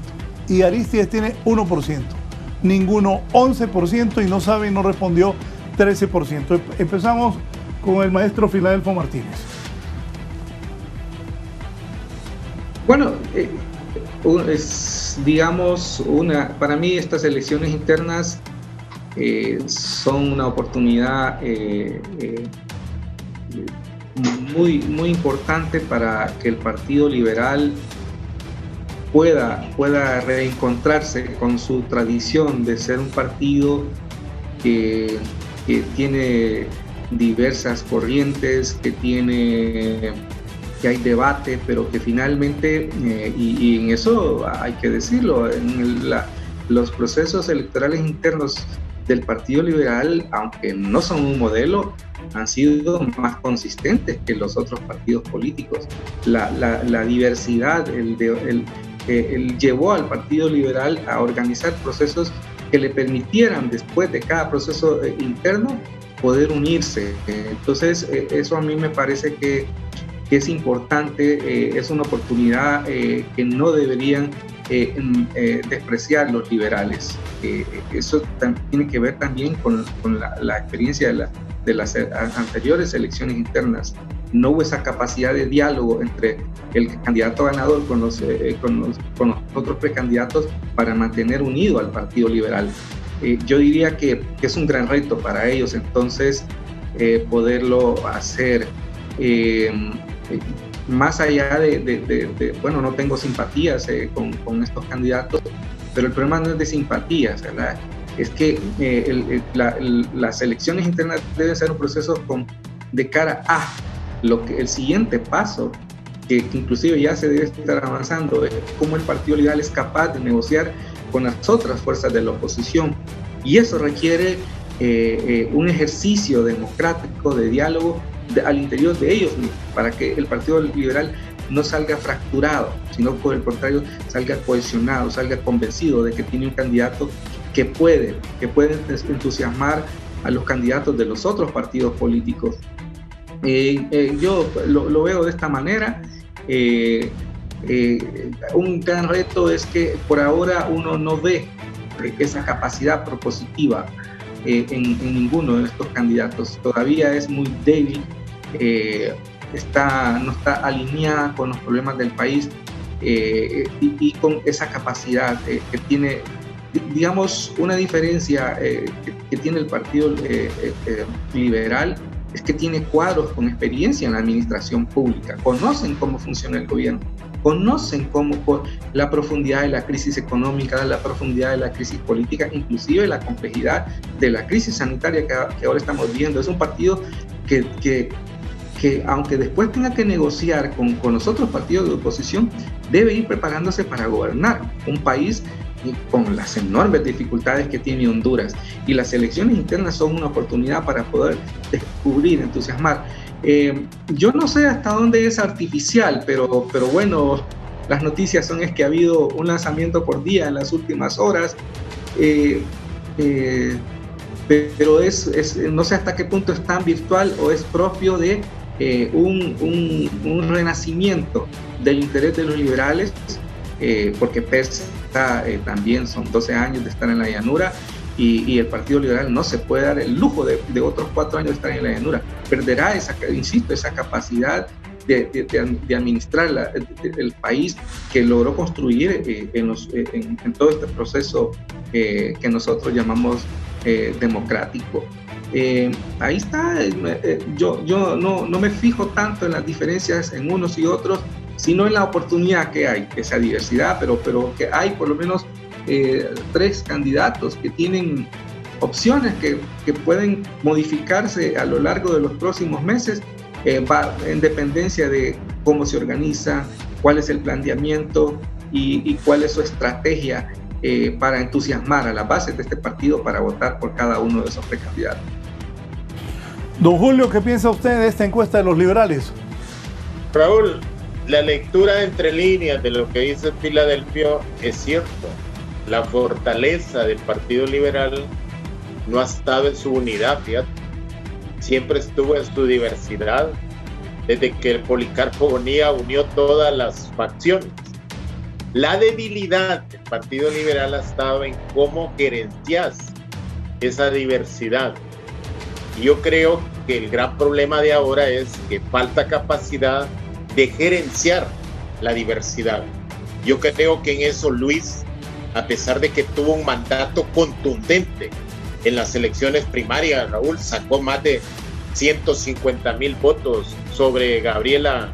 Y Aristides tiene 1%. Ninguno 11% y no sabe y no respondió 13%. Empezamos con el maestro Filadelfo Martínez. Bueno, digamos, para mí estas elecciones internas son una oportunidad muy importante para que el Partido Liberal pueda reencontrarse con su tradición de ser un partido que tiene diversas corrientes, que hay debate, pero que finalmente, y en eso hay que decirlo, los procesos electorales internos del Partido Liberal, aunque no son un modelo, han sido más consistentes que los otros partidos políticos. La diversidad llevó al Partido Liberal a organizar procesos que le permitieran, después de cada proceso interno, poder unirse. Entonces, eso a mí me parece que es importante, es una oportunidad que no deberían despreciar los liberales. Eso tiene que ver también con la experiencia de las anteriores elecciones internas. No hubo esa capacidad de diálogo entre el candidato ganador con los otros precandidatos para mantener unido al Partido Liberal. Yo diría que es un gran reto para ellos, entonces, poderlo hacer. Más allá bueno, no tengo simpatías con estos candidatos, pero el problema no es de simpatías, ¿verdad? Es que las elecciones internas deben ser un proceso de cara a el siguiente paso, que inclusive ya se debe estar avanzando, es cómo el Partido Liberal es capaz de negociar con las otras fuerzas de la oposición, y eso requiere un ejercicio democrático de diálogo al interior de ellos mismos, para que el Partido Liberal no salga fracturado, sino por el contrario salga cohesionado, salga convencido de que tiene un candidato que puede entusiasmar a los candidatos de los otros partidos políticos. Yo lo veo de esta manera. Un gran reto es que por ahora uno no ve esa capacidad propositiva en ninguno de estos candidatos. Todavía es muy débil, no está alineada con los problemas del país y con esa capacidad que tiene, digamos, una diferencia que tiene el Partido Liberal es que tiene cuadros con experiencia en la administración pública, conocen cómo funciona el gobierno, conocen la profundidad de la crisis económica, la profundidad de la crisis política, inclusive la complejidad de la crisis sanitaria que ahora estamos viviendo. Es un partido que aunque después tenga que negociar con los otros partidos de oposición, debe ir preparándose para gobernar un país con las enormes dificultades que tiene Honduras. Y las elecciones internas son una oportunidad para poder descubrir, entusiasmar. Yo no sé hasta dónde es artificial, pero bueno, las noticias son que ha habido un lanzamiento por día en las últimas horas, pero no sé hasta qué punto es tan virtual o es propio de un renacimiento del interés de los liberales, porque PES también son 12 años de estar en la llanura y el Partido Liberal no se puede dar el lujo de otros 4 años de estar en la llanura. Perderá esa capacidad de administrar el país que logró construir en todo este proceso que nosotros llamamos democrático. Ahí está. Yo no me fijo tanto en las diferencias en unos y otros, sino en la oportunidad que hay, esa diversidad, pero que hay por lo menos 3 candidatos que tienen opciones que pueden modificarse a lo largo de los próximos meses, en dependencia de cómo se organiza, cuál es el planteamiento y cuál es su estrategia para entusiasmar a las bases de este partido para votar por cada uno de esos precandidatos. Don Julio, ¿qué piensa usted de esta encuesta de los liberales? Raúl, la lectura entre líneas de lo que dice Filadelfia es cierto. La fortaleza del Partido Liberal no ha estado en su unidad, fíjate. Siempre estuvo en su diversidad. Desde que el Policarpo Bonilla unió todas las facciones. La debilidad del Partido Liberal ha estado en cómo gerencias esa diversidad. Yo creo que el gran problema de ahora es que falta capacidad de gerenciar la diversidad. Yo creo que en eso Luis, a pesar de que tuvo un mandato contundente en las elecciones primarias, Raúl, sacó más de 150,000 votos sobre Gabriela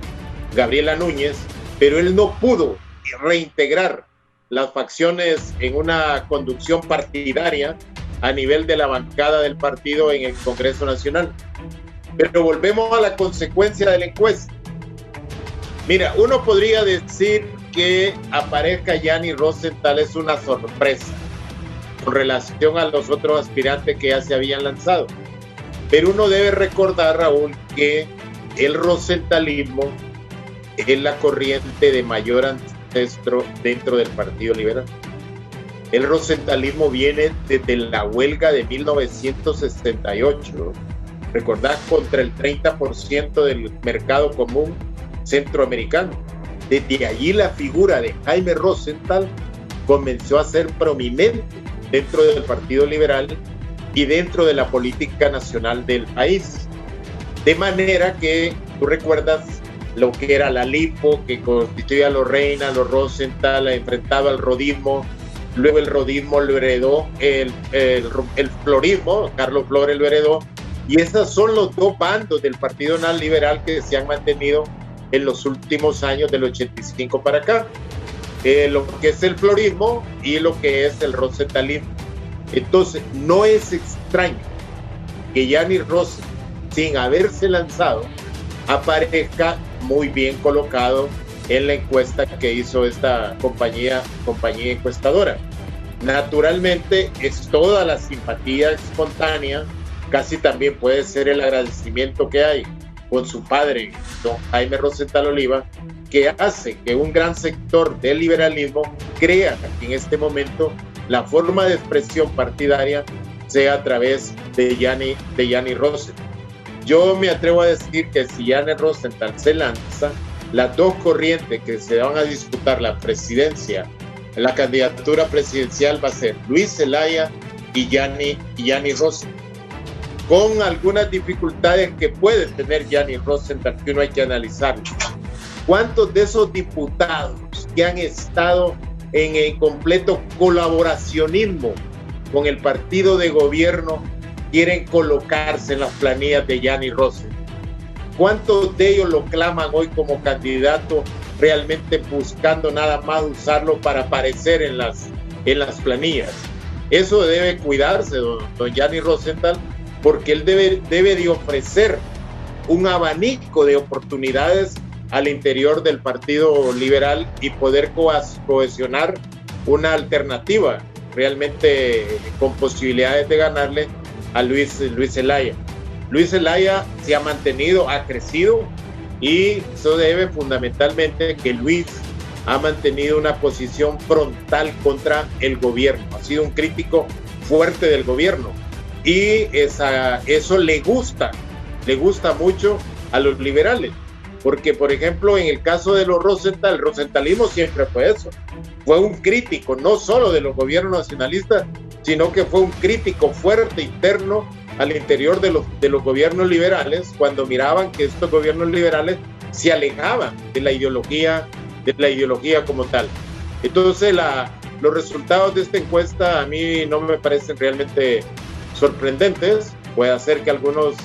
Núñez, pero él no pudo reintegrar las facciones en una conducción partidaria a nivel de la bancada del partido en el Congreso Nacional. Pero volvemos a la consecuencia de la encuesta. Mira, uno podría decir que aparezca Yanni Rosenthal es una sorpresa con relación a los otros aspirantes que ya se habían lanzado. Pero uno debe recordar, Raúl, que el rosenthalismo es la corriente de mayor ancestro dentro del Partido Liberal. El rosenthalismo viene desde la huelga de 1968, recordad, contra el 30% del mercado común centroamericano. Desde allí la figura de Jaime Rosenthal comenzó a ser prominente dentro del Partido Liberal y dentro de la política nacional del país. De manera que tú recuerdas lo que era la LIPO, que constituía a los Reina, a los Rosenthal, enfrentaba al rodismo. Luego el rodismo lo heredó el florismo, Carlos Flores lo heredó, y esos son los dos bandos del Partido Liberal que se han mantenido en los últimos años del 85 para acá, lo que es el florismo y lo que es el rosenthalismo. Entonces no es extraño que Yanni Rosenthal, sin haberse lanzado, aparezca muy bien colocado en la encuesta que hizo esta compañía encuestadora. Naturalmente es toda la simpatía espontánea, casi también puede ser el agradecimiento que hay con su padre, don Jaime Rosenthal Oliva, que hace que un gran sector del liberalismo crea que en este momento la forma de expresión partidaria sea a través de Yanni Rosenthal. Yo me atrevo a decir que si Yanni Rosenthal se lanza, las dos corrientes que se van a disputar la presidencia, la candidatura presidencial va a ser Luis Zelaya y Yanni Rosenthal, con algunas dificultades que puede tener Yanni Rosenthal que uno hay que analizar. ¿Cuántos de esos diputados que han estado en el completo colaboracionismo con el partido de gobierno quieren colocarse en las planillas de Yanni Rosenthal? ¿Cuántos de ellos lo claman hoy como candidato, realmente buscando nada más usarlo para aparecer en las planillas? Eso debe cuidarse, don Yanni Rosenthal, porque él debe de ofrecer un abanico de oportunidades al interior del Partido Liberal y poder cohesionar una alternativa realmente con posibilidades de ganarle a Luis Zelaya. Luis Zelaya se ha mantenido, ha crecido, y eso debe fundamentalmente que Luis ha mantenido una posición frontal contra el gobierno, ha sido un crítico fuerte del gobierno, y eso le gusta mucho a los liberales, porque por ejemplo en el caso de los Rosenthal, el rosentalismo siempre fue eso, fue un crítico no solo de los gobiernos nacionalistas, sino que fue un crítico fuerte interno al interior de los gobiernos liberales, cuando miraban que estos gobiernos liberales se alejaban de la ideología como tal. Entonces los resultados de esta encuesta a mí no me parecen realmente sorprendentes. Puede ser que algunos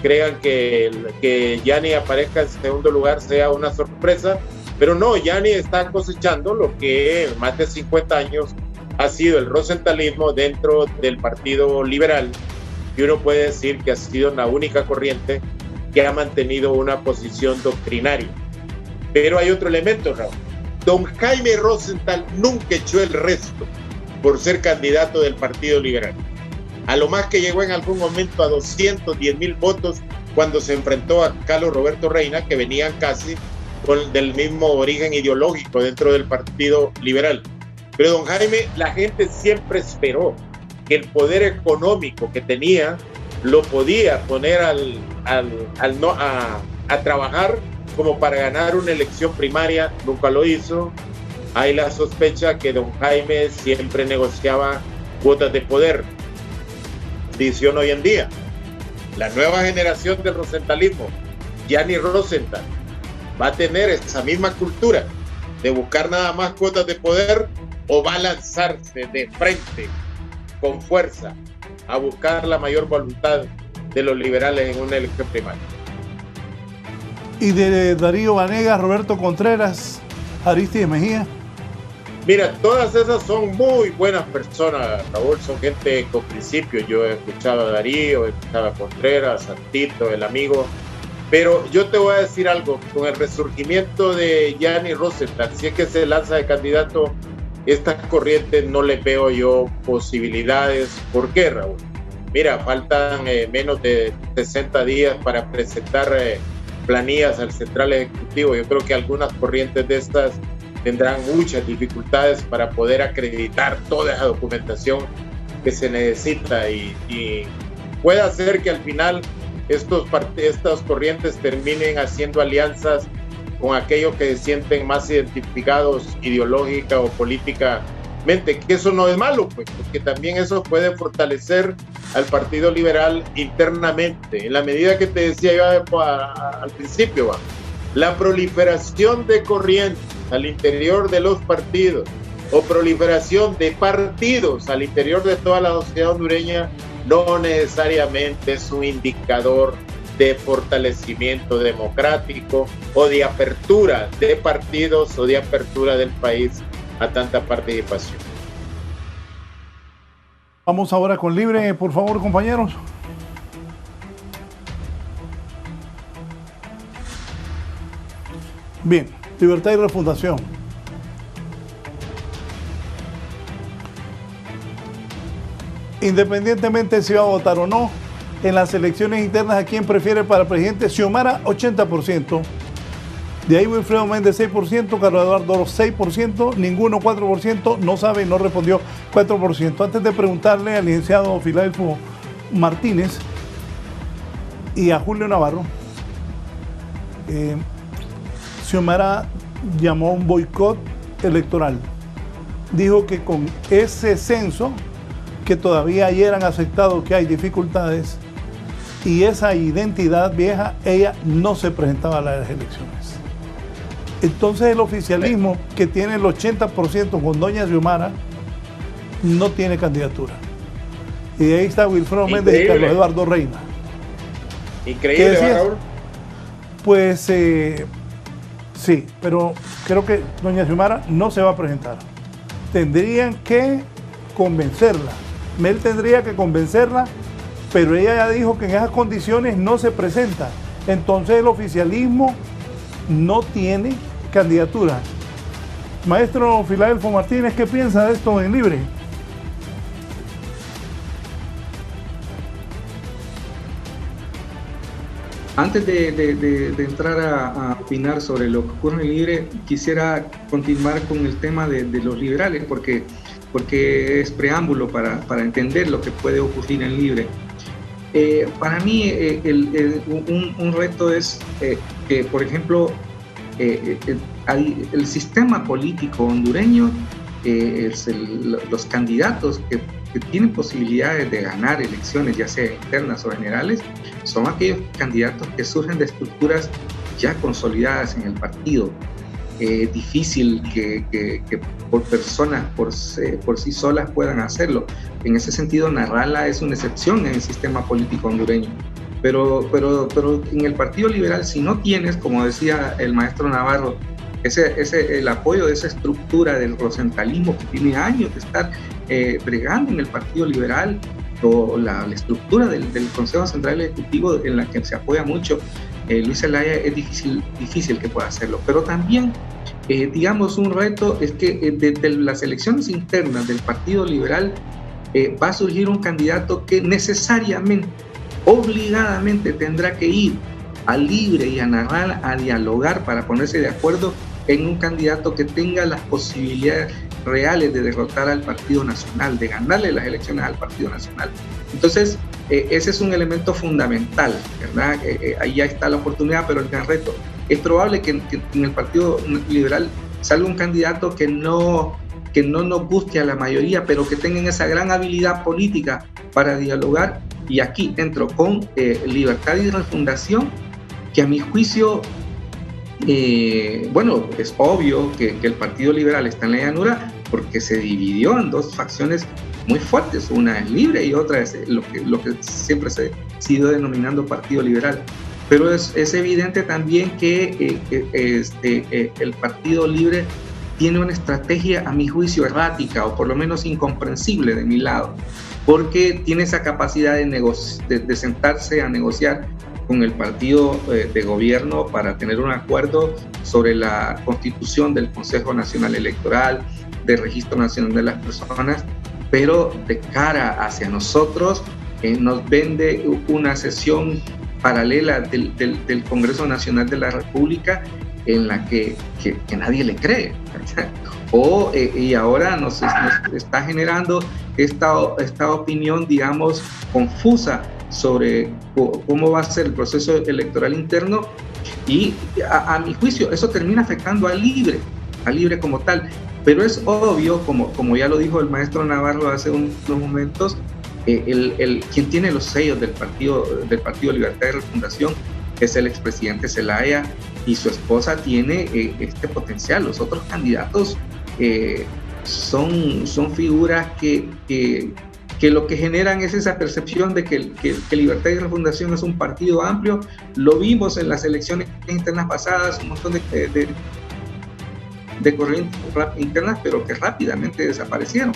crean que Yanni aparezca en segundo lugar sea una sorpresa, pero no, Yanni está cosechando lo que en más de 50 años ha sido el rosentalismo dentro del Partido Liberal, y uno puede decir que ha sido la única corriente que ha mantenido una posición doctrinaria. Pero hay otro elemento, Raúl. Don Jaime Rosenthal nunca echó el resto por ser candidato del Partido Liberal. A lo más que llegó en algún momento a 210,000 votos cuando se enfrentó a Carlos Roberto Reina, que venían casi del mismo origen ideológico dentro del Partido Liberal. Pero don Jaime, la gente siempre esperó que el poder económico que tenía lo podía poner a trabajar como para ganar una elección primaria. Nunca lo hizo. Hay la sospecha que don Jaime siempre negociaba cuotas de poder. Dice hoy en día, la nueva generación del rosentalismo, Yanni Rosenthal, va a tener esa misma cultura de buscar nada más cuotas de poder, o va a lanzarse de frente con fuerza a buscar la mayor voluntad de los liberales en una elección primaria. Y de Darío Vanegas, Roberto Contreras, Arístides Mejía. Mira, todas esas son muy buenas personas, Raúl, son gente con principios. Yo he escuchado a Darío, he escuchado a Contreras, a Tito, el amigo, pero yo te voy a decir algo, con el resurgimiento de Yanni Rosenthal, si es que se lanza de candidato, estas corrientes no les veo yo posibilidades. ¿Por qué, Raúl? Mira, faltan menos de 60 días para presentar planillas al Central Ejecutivo. Yo creo que algunas corrientes de estas tendrán muchas dificultades para poder acreditar toda esa documentación que se necesita, y puede hacer que al final estas corrientes terminen haciendo alianzas con aquellos que se sienten más identificados ideológica o políticamente, que eso no es malo, pues, porque también eso puede fortalecer al Partido Liberal internamente, en la medida que te decía yo al principio, la proliferación de corrientes al interior de los partidos o proliferación de partidos al interior de toda la sociedad hondureña no necesariamente es un indicador de fortalecimiento democrático o de apertura de partidos o de apertura del país a tanta participación. Vamos ahora con Libre, por favor, compañeros. Bien, Libertad y Refundación. Independientemente si va a votar o no, en las elecciones internas, ¿a quién prefiere para presidente? Xiomara, 80%. De ahí Wilfredo Méndez, 6%. Carlos Eduardo Oro, 6%. Ninguno, 4%. No sabe y no respondió, 4%. Antes de preguntarle al licenciado Filadelfo Martínez y a Julio Navarro, Xiomara llamó a un boicot electoral. Dijo que con ese censo, que todavía ayer han aceptado que hay dificultades, y esa identidad vieja, ella no se presentaba a las elecciones. Entonces el oficialismo, que tiene el 80% con doña Xiomara, no tiene candidatura. Y ahí está Wilfredo Méndez y Carlos Eduardo Reina. Increíble, ¿verdad, Raúl? Pues sí, pero creo que doña Xiomara no se va a presentar. Tendrían que convencerla. Mel tendría que convencerla, pero ella ya dijo que en esas condiciones no se presenta. Entonces el oficialismo no tiene candidatura. Maestro Filadelfo Martínez, ¿qué piensa de esto en Libre? Antes de entrar a opinar sobre lo que ocurre en Libre, quisiera continuar con el tema de los liberales, porque es preámbulo para entender lo que puede ocurrir en Libre. Para mí, un reto es que, por ejemplo, el sistema político hondureño, los candidatos que tienen posibilidades de ganar elecciones, ya sea internas o generales, son aquellos candidatos que surgen de estructuras ya consolidadas en el partido. Difícil que por personas por sí solas puedan hacerlo. En ese sentido, Narrala es una excepción en el sistema político hondureño. Pero en el Partido Liberal, si no tienes, como decía el maestro Navarro, el apoyo de esa estructura del rosenthalismo que tiene años de estar bregando en el Partido Liberal, o la estructura del Consejo Central Ejecutivo en la que se apoya mucho Luis Zelaya, es difícil que pueda hacerlo. Pero también, digamos, un reto es que de las elecciones internas del Partido Liberal va a surgir un candidato que necesariamente, obligadamente tendrá que ir a Libre y a Narrala a dialogar para ponerse de acuerdo en un candidato que tenga las posibilidades reales de derrotar al Partido Nacional, de ganarle las elecciones al Partido Nacional. Entonces, ese es un elemento fundamental, ¿verdad? Ahí ya está la oportunidad, pero el gran reto. Es probable que en el Partido Liberal salga un candidato que no nos guste a la mayoría, pero que tengan esa gran habilidad política para dialogar. Y aquí entro con Libertad y Refundación, que a mi juicio, es obvio que el Partido Liberal está en la llanura porque se dividió en dos facciones muy fuertes. Una es Libre y otra es lo que siempre se ha sido denominando Partido Liberal. Pero es evidente también que el Partido Libre tiene una estrategia, a mi juicio, errática o por lo menos incomprensible de mi lado, porque tiene esa capacidad de sentarse a negociar con el partido de gobierno para tener un acuerdo sobre la constitución del Consejo Nacional Electoral, del Registro Nacional de las Personas, pero de cara hacia nosotros nos vende una sesión paralela del Congreso Nacional de la República en la que nadie le cree, y ahora nos está generando esta opinión, digamos, confusa sobre cómo va a ser el proceso electoral interno, y a mi juicio eso termina afectando a Libre como tal. Pero es obvio, como ya lo dijo el maestro Navarro hace unos momentos, quien tiene los sellos del Partido Libertad y Refundación es el expresidente Zelaya, y su esposa tiene este potencial. Los otros candidatos son figuras que lo que generan es esa percepción de que Libertad y Refundación es un partido amplio. Lo vimos en las elecciones internas pasadas, un montón de corrientes internas, pero que rápidamente desaparecieron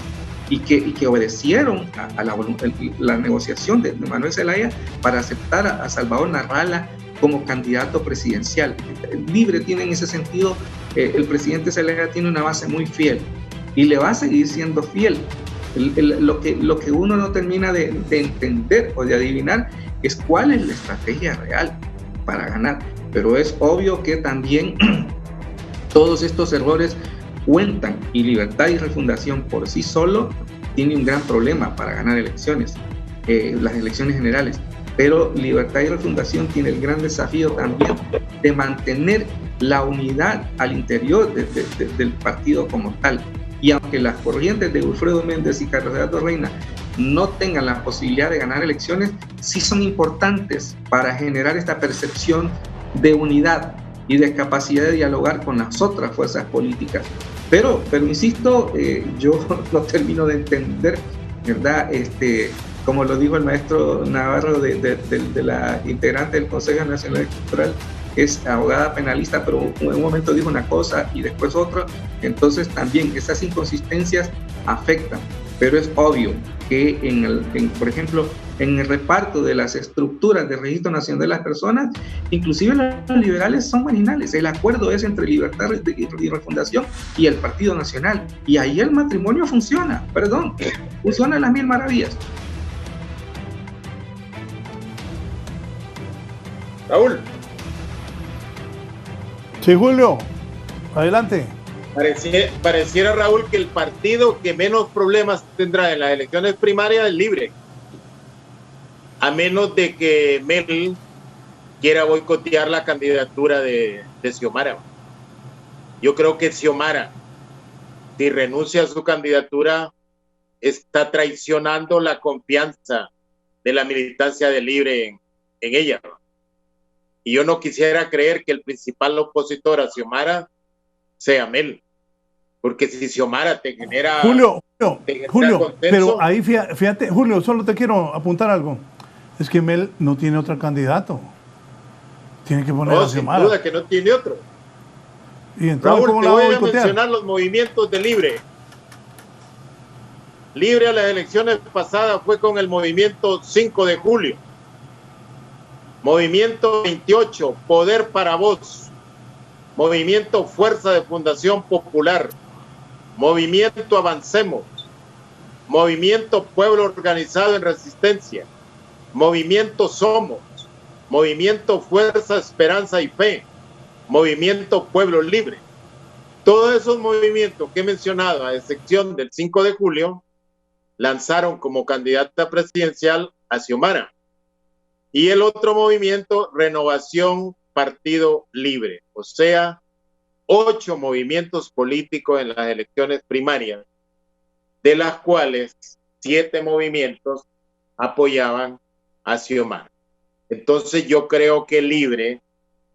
y que obedecieron a la negociación de Manuel Zelaya para aceptar a Salvador Narrala como candidato presidencial. Libre tiene en ese sentido, el presidente Zelaya tiene una base muy fiel y le va a seguir siendo fiel. Lo que uno no termina de entender o de adivinar es cuál es la estrategia real para ganar, pero es obvio que también todos estos errores cuentan, y Libertad y Refundación por sí solo tiene un gran problema para ganar elecciones, las elecciones generales. Pero Libertad y Refundación tiene el gran desafío también de mantener la unidad al interior del partido como tal. Y aunque las corrientes de Wilfredo Méndez y Carlos Eduardo Reina no tengan la posibilidad de ganar elecciones, sí son importantes para generar esta percepción de unidad y de capacidad de dialogar con las otras fuerzas políticas. Pero insisto, yo no termino de entender, ¿verdad? como lo dijo el maestro Navarro de la integrante del Consejo Nacional Electoral, es abogada penalista, pero en un momento dijo una cosa y después otra, entonces también esas inconsistencias afectan, pero es obvio que por ejemplo, en el reparto de las estructuras del Registro Nacional de las Personas, inclusive los liberales son marginales. El acuerdo es entre Libertad y Refundación y el Partido Nacional, y ahí el matrimonio funciona, funciona a las mil maravillas. Raúl. Sí, Julio, adelante. Pareciera, Raúl, que el partido que menos problemas tendrá en las elecciones primarias es Libre. A menos de que Mel quiera boicotear la candidatura de Xiomara. Yo creo que Xiomara, si renuncia a su candidatura, está traicionando la confianza de la militancia de Libre en ella. Y yo no quisiera creer que el principal opositor a Xiomara sea Mel, porque si Xiomara te genera... Julio, consenso, pero ahí fíjate, Julio, solo te quiero apuntar algo. Es que Mel no tiene otro candidato. Tiene que poner a Xiomara. Sin duda que no tiene otro. ¿Y entonces Raúl, te voy a mencionar los movimientos de Libre. Libre a las elecciones pasadas fue con el movimiento 5 de julio. Movimiento 28, Poder para Vos. Movimiento Fuerza de Fundación Popular. Movimiento Avancemos. Movimiento Pueblo Organizado en Resistencia. Movimiento Somos. Movimiento Fuerza, Esperanza y Fe. Movimiento Pueblo Libre. Todos esos movimientos que he mencionado, a excepción del 5 de julio, lanzaron como candidata presidencial a Xiomara. Y el otro movimiento, Renovación Partido Libre. O sea, 8 movimientos políticos en las elecciones primarias, de las cuales 7 movimientos apoyaban a Xiomara. Entonces yo creo que Libre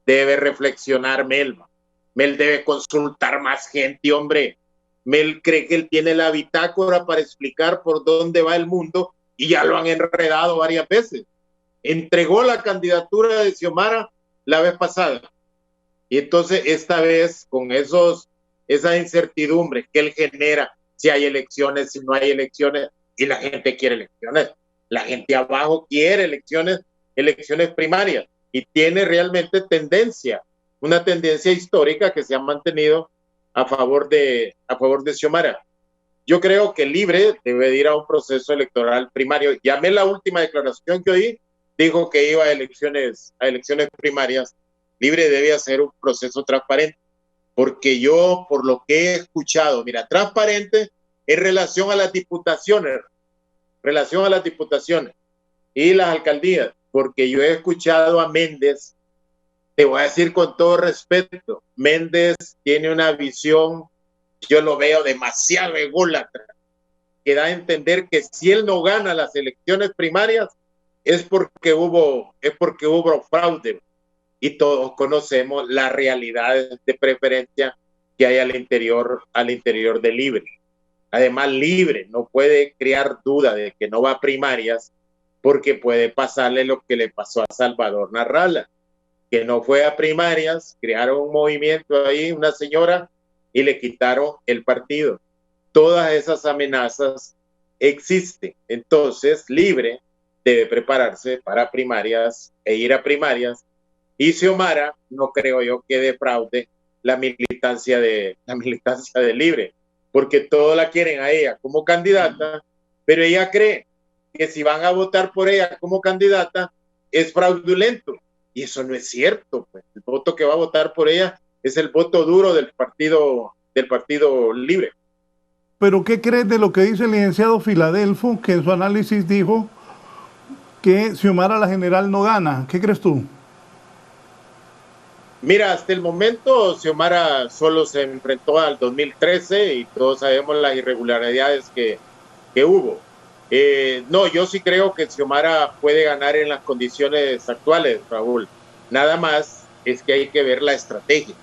debe reflexionar Mel debe consultar más gente, hombre. Mel cree que él tiene la bitácora para explicar por dónde va el mundo y ya lo han enredado varias veces. Entregó la candidatura de Xiomara la vez pasada. Y entonces esta vez con esas incertidumbres que él genera, si hay elecciones, si no hay elecciones, y la gente quiere elecciones. La gente abajo quiere elecciones primarias y tiene realmente una tendencia histórica que se ha mantenido a favor de Xiomara. Yo creo que Libre debe ir a un proceso electoral primario. Llamé la última declaración que oí, dijo que iba a elecciones primarias. Libre debe hacer un proceso transparente, porque yo, por lo que he escuchado, transparente en relación a las diputaciones y las alcaldías, porque yo he escuchado a Méndez, te voy a decir con todo respeto, Méndez tiene una visión, yo lo veo demasiado ególatra, que da a entender que si él no gana las elecciones primarias es porque hubo fraude, y todos conocemos las realidades de preferencia que hay al interior de Libre. Además, Libre no puede crear duda de que no va a primarias, porque puede pasarle lo que le pasó a Salvador Narrala, que no fue a primarias, crearon un movimiento ahí, una señora, y le quitaron el partido. Todas esas amenazas existen. Entonces, Libre debe prepararse para primarias e ir a primarias. Y Xiomara, no creo yo que defraude la militancia de Libre, porque todos la quieren a ella como candidata, pero ella cree que si van a votar por ella como candidata es fraudulento, y eso no es cierto. Pues el voto que va a votar por ella es el voto duro del partido Libre. Pero ¿qué crees de lo que dice el licenciado Filadelfo, que en su análisis dijo que Xiomara la general no gana? ¿Qué crees tú? Mira, hasta el momento Xiomara solo se enfrentó al 2013 y todos sabemos las irregularidades que hubo. No, yo sí creo que Xiomara puede ganar en las condiciones actuales, Raúl. Nada más es que hay que ver la estrategia.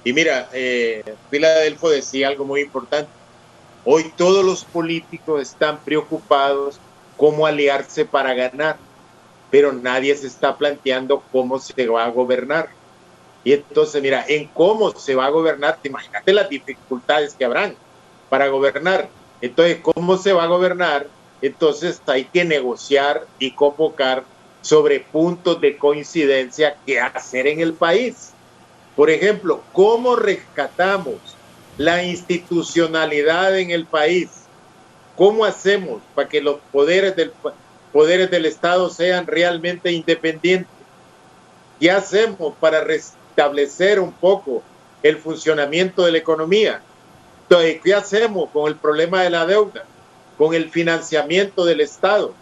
Y mira, Filadelfo decía algo muy importante. Hoy todos los políticos están preocupados cómo aliarse para ganar, pero nadie se está planteando cómo se va a gobernar. Y entonces, mira, en cómo se va a gobernar, te imagínate las dificultades que habrán para gobernar. Entonces, ¿cómo se va a gobernar? Entonces hay que negociar y convocar sobre puntos de coincidencia que hacer en el país. Por ejemplo, ¿cómo rescatamos la institucionalidad en el país? ¿Cómo hacemos para que los poderes del Estado sean realmente independientes? ¿Qué hacemos para restablecer un poco el funcionamiento de la economía? Entonces, ¿qué hacemos con el problema de la deuda? Con el financiamiento del Estado,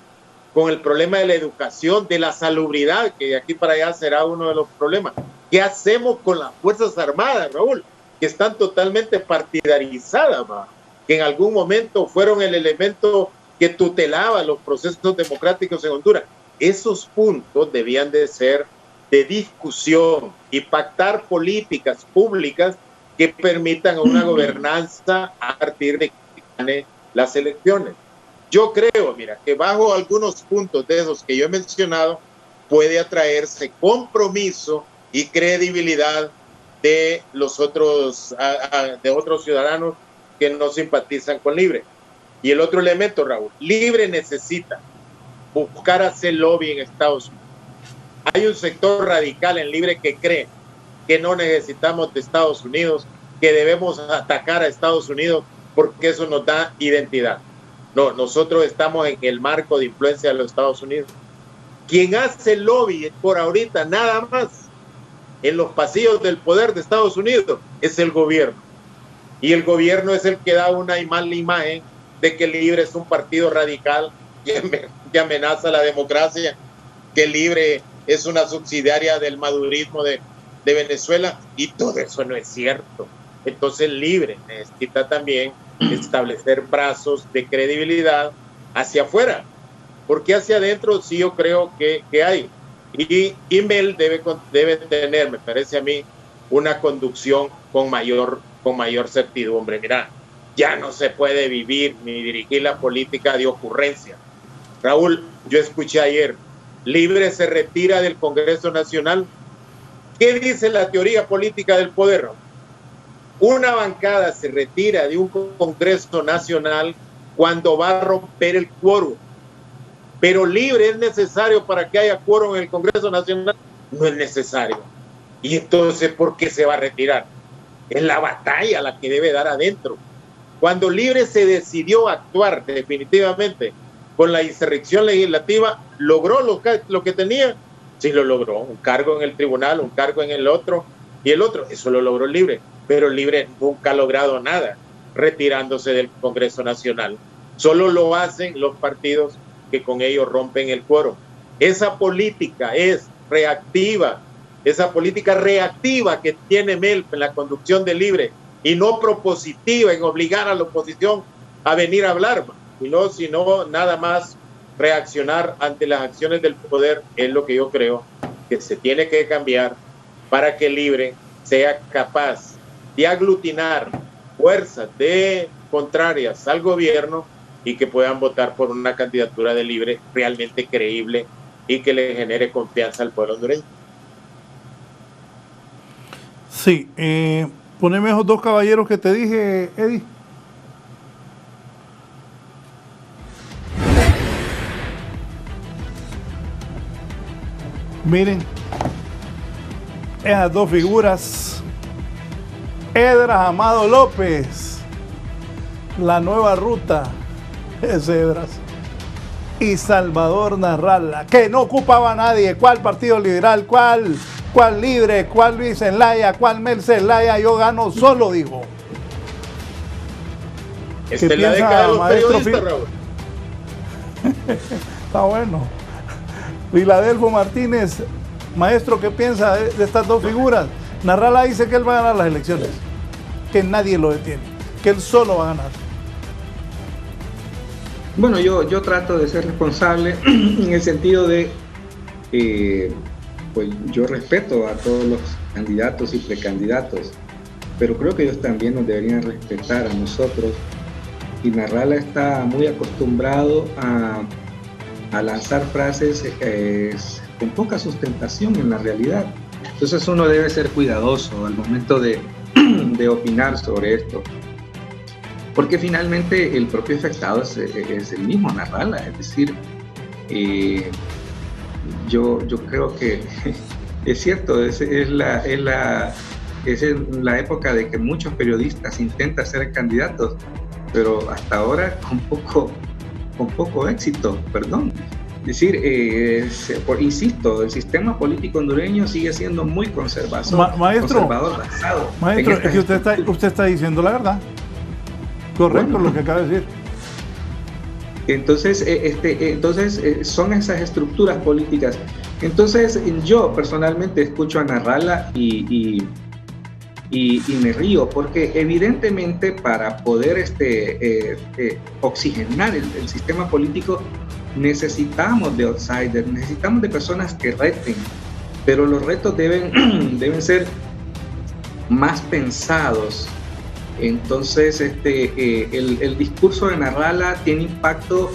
con el problema de la educación, de la salubridad, que de aquí para allá será uno de los problemas. ¿Qué hacemos con las Fuerzas Armadas, Raúl? Que están totalmente partidarizadas, ¿va? Que en algún momento fueron el elemento que tutelaba los procesos democráticos en Honduras. Esos puntos debían de ser de discusión y pactar políticas públicas que permitan una gobernanza a partir de que gane las elecciones. Yo creo, mira, que bajo algunos puntos de esos que yo he mencionado puede atraerse compromiso y credibilidad de los otros, de otros ciudadanos que no simpatizan con Libre. Y el otro elemento, Raúl, Libre necesita buscar hacer lobby en Estados Unidos. Hay un sector radical en Libre que cree que no necesitamos de Estados Unidos, que debemos atacar a Estados Unidos porque eso nos da identidad. No, nosotros estamos en el marco de influencia de los Estados Unidos. Quien hace lobby por ahorita nada más en los pasillos del poder de Estados Unidos es el gobierno. Y el gobierno es el que da una mala imagen de que Libre es un partido radical que amenaza la democracia, que Libre es una subsidiaria del madurismo de Venezuela, y todo eso no es cierto. Entonces Libre necesita también establecer brazos de credibilidad hacia afuera, porque hacia adentro sí yo creo que hay. Y Mel debe tener, me parece a mí, una conducción con mayor certidumbre. Mira, ya no se puede vivir ni dirigir la política de ocurrencia. Raúl, yo escuché ayer, Libre se retira del Congreso Nacional. ¿Qué dice la teoría política del poder, Raúl? Una bancada se retira de un Congreso Nacional cuando va a romper el quórum. Pero Libre es necesario para que haya quórum en el Congreso Nacional. No es necesario. Y entonces, ¿por qué se va a retirar? Es la batalla la que debe dar adentro. Cuando Libre se decidió a actuar definitivamente con la insurrección legislativa, ¿logró lo que tenía? Sí, lo logró. Un cargo en el tribunal, un cargo en el otro y el otro. Eso lo logró Libre. Pero Libre nunca ha logrado nada retirándose del Congreso Nacional. Solo lo hacen los partidos que con ellos rompen el quórum. Esa política es reactiva, esa política reactiva que tiene Mel en la conducción de Libre, y no propositiva en obligar a la oposición a venir a hablar, sino nada más reaccionar ante las acciones del poder, es lo que yo creo que se tiene que cambiar para que Libre sea capaz de aglutinar fuerzas contrarias al gobierno y que puedan votar por una candidatura de Libre realmente creíble y que le genere confianza al pueblo hondureño. Sí, poneme esos dos caballeros que te dije, Eddie. Miren, esas dos figuras, Edras Amado López, la nueva ruta, es Edras, y Salvador Narrala, que no ocupaba a nadie. ¿Cuál Partido Liberal? ¿Cuál Libre? ¿Cuál Luis Zelaya? ¿Cuál Mel Zelaya? Yo gano solo, dijo. Esta es la década de los periodistas, Raúl. Está bueno. Filadelfo Martínez, maestro, ¿qué piensa de estas dos figuras? Narrala dice que él va a ganar las elecciones, que nadie lo detiene, que él solo va a ganar. Bueno, yo trato de ser responsable en el sentido de, pues yo respeto a todos los candidatos y precandidatos, pero creo que ellos también nos deberían respetar a nosotros. Y Narrala está muy acostumbrado a a lanzar frases con poca sustentación en la realidad. Entonces uno debe ser cuidadoso al momento de opinar sobre esto, porque finalmente el propio afectado es el mismo, Narrala. Es decir, yo creo que es cierto, es la época de que muchos periodistas intentan ser candidatos, pero hasta ahora con poco éxito, perdón. Es decir, insisto, el sistema político hondureño sigue siendo muy conservador. Maestro, es que usted está diciendo la verdad. Correcto, bueno, lo que acaba de decir. Entonces, son esas estructuras políticas. Entonces, yo personalmente escucho a Narrala y me río, porque evidentemente para poder oxigenar el sistema político necesitamos de outsiders, necesitamos de personas que reten, pero los retos deben ser más pensados. Entonces, el discurso de Narrala tiene impacto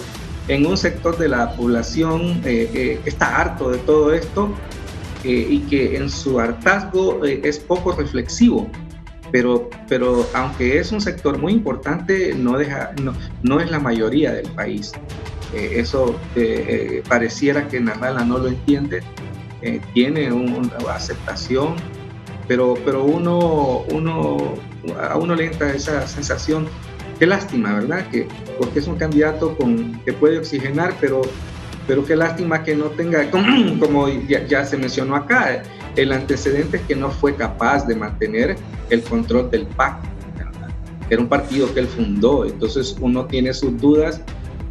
en un sector de la población que está harto de todo esto y que en su hartazgo es poco reflexivo, pero aunque es un sector muy importante, no es la mayoría del país. Eso pareciera que Narrala no lo entiende, tiene una aceptación, pero a uno le entra esa sensación. Qué lástima, ¿verdad? Porque es un candidato que puede oxigenar, pero qué lástima que no tenga, como ya se mencionó acá, el antecedente es que no fue capaz de mantener el control del PAC, ¿verdad? Era un partido que él fundó, entonces uno tiene sus dudas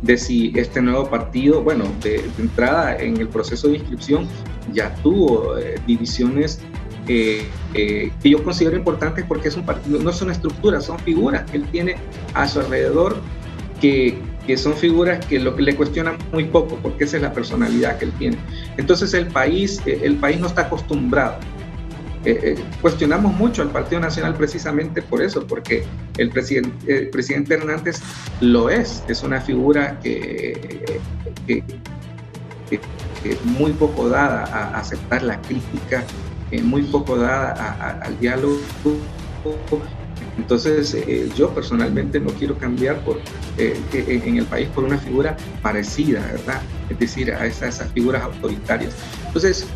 de si este nuevo partido, bueno, de entrada en el proceso de inscripción ya tuvo divisiones que yo considero importantes, porque es un partido, no es una estructura, son figuras que él tiene a su alrededor que son figuras que le cuestionan muy poco, porque esa es la personalidad que él tiene. Entonces el país no está acostumbrado. Cuestionamos mucho al Partido Nacional precisamente por eso, porque el presidente Hernández lo es una figura que muy poco dada a aceptar la crítica, muy poco dada al diálogo. Entonces yo personalmente no quiero cambiar en el país por una figura parecida, ¿verdad? Es decir, a esas figuras autoritarias. Entonces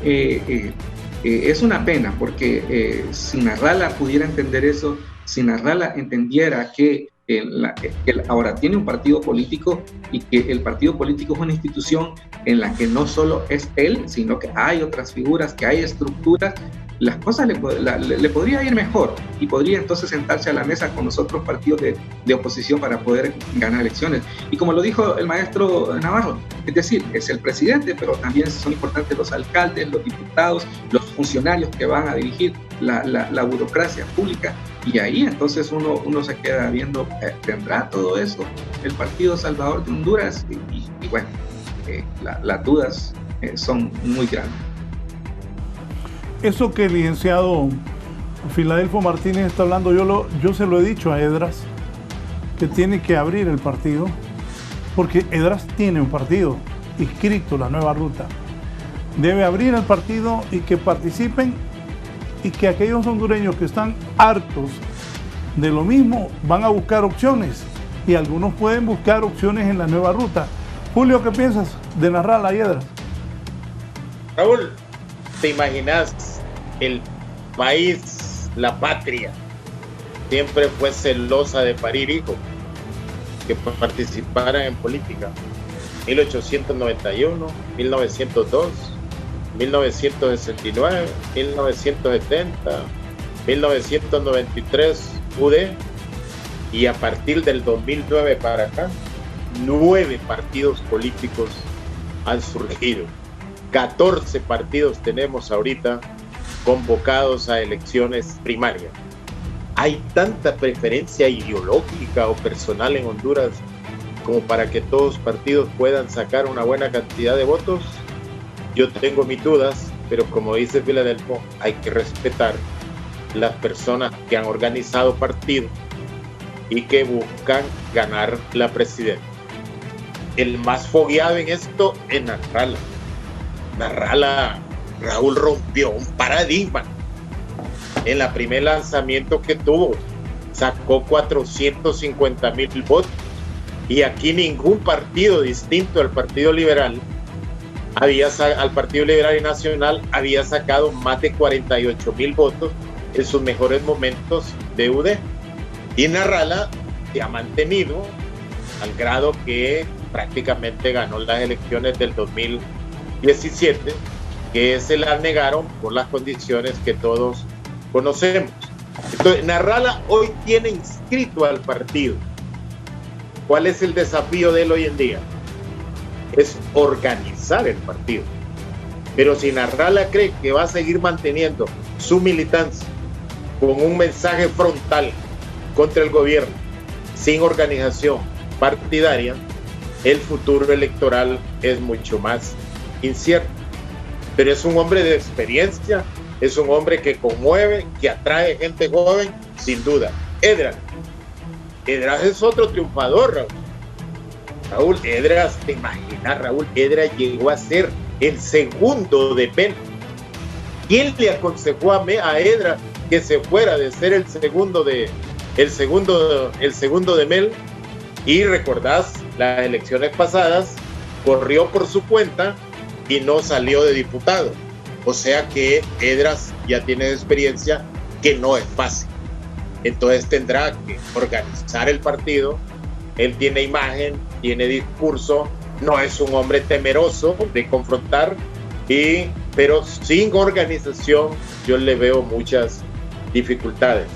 es una pena, porque si Narrala pudiera entender eso, si Narrala entendiera que él ahora tiene un partido político y que el partido político es una institución en la que no solo es él, sino que hay otras figuras, que hay estructuras, las cosas le podría ir mejor, y podría entonces sentarse a la mesa con los otros partidos de oposición para poder ganar elecciones. Y como lo dijo el maestro Navarro, es decir, es el presidente, pero también son importantes los alcaldes, los diputados, los funcionarios que van a dirigir la burocracia pública, y ahí entonces uno se queda viendo, ¿tendrá todo eso el Partido Salvador de Honduras? Y bueno, las dudas son muy grandes. Eso que el licenciado Filadelfo Martínez está hablando, yo se lo he dicho a Edras, que tiene que abrir el partido, porque Edras tiene un partido inscrito, la Nueva Ruta. Debe abrir el partido y que participen, y que aquellos hondureños que están hartos de lo mismo van a buscar opciones, y algunos pueden buscar opciones en la Nueva Ruta. Julio, ¿qué piensas de Narrala y Edras? Raúl, ¿te imaginas? El país, la patria, siempre fue celosa de parir hijos que participaran en política. 1891, 1902, 1969, 1970, 1993 UD, y a partir del 2009 para acá, 9 partidos políticos han surgido. 14 partidos tenemos ahorita convocados a elecciones primarias. ¿Hay tanta preferencia ideológica o personal en Honduras como para que todos los partidos puedan sacar una buena cantidad de votos? Yo tengo mis dudas, pero como dice Filadelfo, hay que respetar las personas que han organizado partidos y que buscan ganar la presidencia. el más fogueado en esto es Narrala. Narrala, Raúl, rompió un paradigma. En el primer lanzamiento que tuvo, sacó 450,000 votos. Y aquí ningún partido distinto al Partido Liberal, al Partido Liberal y Nacional, había sacado más de 48,000 votos en sus mejores momentos de UD. Y Narrala se ha mantenido al grado que prácticamente ganó las elecciones del 2017, que se las negaron por las condiciones que todos conocemos. Entonces, Narrala hoy tiene inscrito al partido. ¿Cuál es el desafío de él hoy en día? Es organizar el partido. Pero si Narrala cree que va a seguir manteniendo su militancia con un mensaje frontal contra el gobierno, sin organización partidaria, el futuro electoral es mucho más incierto. Pero es un hombre de experiencia, es un hombre que conmueve, que atrae gente joven, sin duda. Edras es otro triunfador, Raúl. Edras, te imaginas, Raúl, Edras llegó a ser el segundo de Mel. ¿Quién le aconsejó a Edras que se fuera de ser el segundo de Mel? Y recordás, las elecciones pasadas corrió por su cuenta y no salió de diputado. O sea que Edras ya tiene experiencia, que no es fácil. Entonces tendrá que organizar el partido. Él tiene imagen, tiene discurso, no es un hombre temeroso de confrontar, pero sin organización yo le veo muchas dificultades.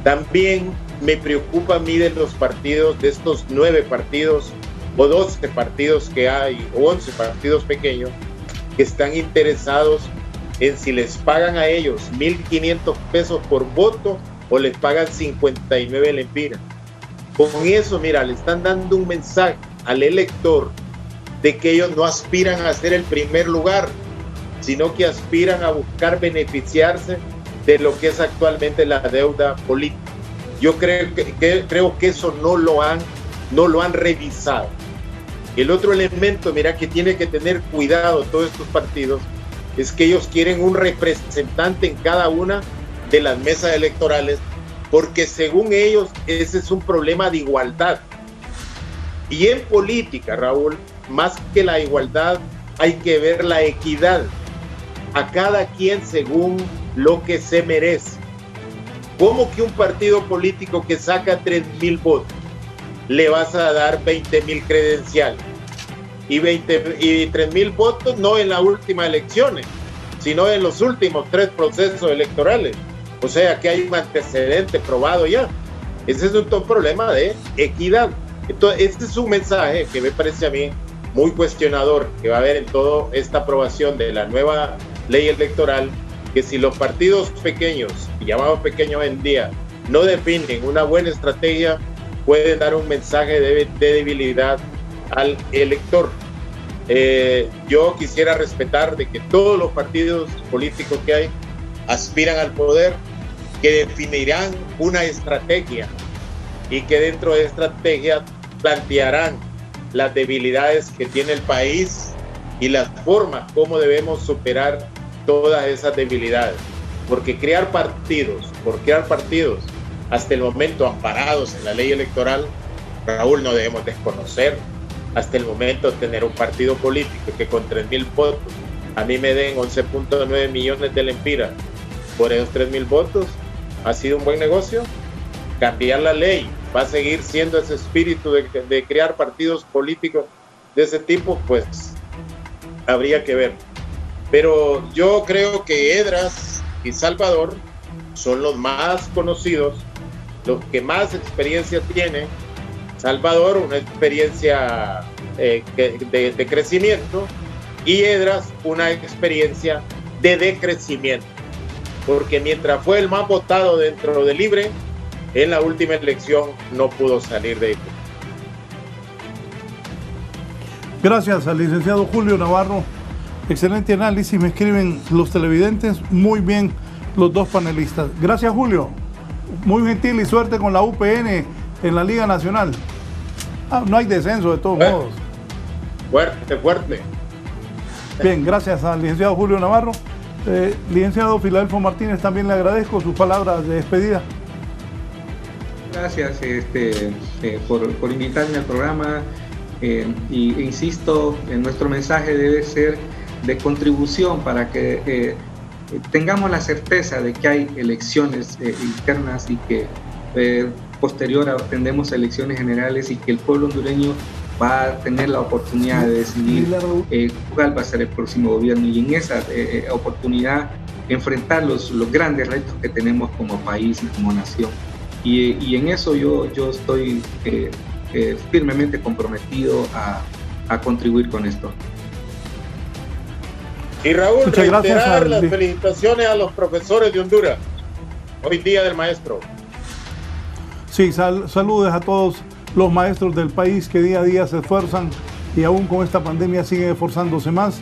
También me preocupa a mí de los partidos, de estos 9 partidos o 12 partidos que hay, o 11 partidos pequeños, que están interesados en si les pagan a ellos 1,500 pesos por voto o les pagan 59 lempiras. Con eso, mira, le están dando un mensaje al elector de que ellos no aspiran a ser el primer lugar, sino que aspiran a buscar beneficiarse de lo que es actualmente la deuda política. Yo creo que eso no lo han revisado. El otro elemento, mira, que tiene que tener cuidado todos estos partidos, es que ellos quieren un representante en cada una de las mesas electorales, porque según ellos ese es un problema de igualdad. Y en política, Raúl, más que la igualdad, hay que ver la equidad. A cada quien según lo que se merece. ¿Cómo que un partido político que saca 3,000 votos le vas a dar 20,000 credenciales? Y 3,000 votos no en las últimas elecciones, sino en los últimos 3 procesos electorales. O sea que hay un antecedente probado ya. Ese es un problema de equidad. Entonces, este es un mensaje que me parece a mí muy cuestionador, que va a haber en toda esta aprobación de la nueva ley electoral, que si los partidos pequeños, llamados pequeños hoy en día, no definen una buena estrategia, pueden dar un mensaje de debilidad al elector. Yo quisiera respetar de que todos los partidos políticos que hay aspiran al poder, que definirán una estrategia y que dentro de estrategia plantearán las debilidades que tiene el país y las formas como debemos superar todas esas debilidades. Porque crear partidos, hasta el momento amparados en la ley electoral, Raúl, no debemos desconocer hasta el momento tener un partido político que con 3,000 votos a mí me den 11.9 millones de lempiras por esos 3,000 votos. ¿Ha sido un buen negocio? Cambiar la ley va a seguir siendo ese espíritu de crear partidos políticos de ese tipo, pues habría que ver. Pero yo creo que Edras y Salvador son los más conocidos, los que más experiencia tienen. Salvador, una experiencia de crecimiento, y Edras, una experiencia de decrecimiento. Porque mientras fue el más votado dentro de Libre, en la última elección no pudo salir de ahí. Gracias al licenciado Julio Navarro. Excelente análisis, me escriben los televidentes. Muy bien los dos panelistas. Gracias, Julio. Muy gentil y suerte con la UPN en la Liga Nacional. No hay descenso de todos modos. Fuerte, fuerte. Bien, gracias al licenciado Julio Navarro. Licenciado Filadelfo Martínez, también le agradezco sus palabras de despedida. Gracias por invitarme al programa y insisto, nuestro mensaje debe ser de contribución para que tengamos la certeza de que hay elecciones internas y que posterior tendremos elecciones generales y que el pueblo hondureño va a tener la oportunidad de decidir cuál va a ser el próximo gobierno y en esa oportunidad enfrentar los grandes retos que tenemos como país y como nación. Y en eso yo estoy firmemente comprometido a contribuir con esto. Y Raúl, muchas reiterar gracias, las felicitaciones a los profesores de Honduras. Hoy Día del Maestro. Sí, saludos a todos los maestros del país que día a día se esfuerzan y aún con esta pandemia siguen esforzándose más.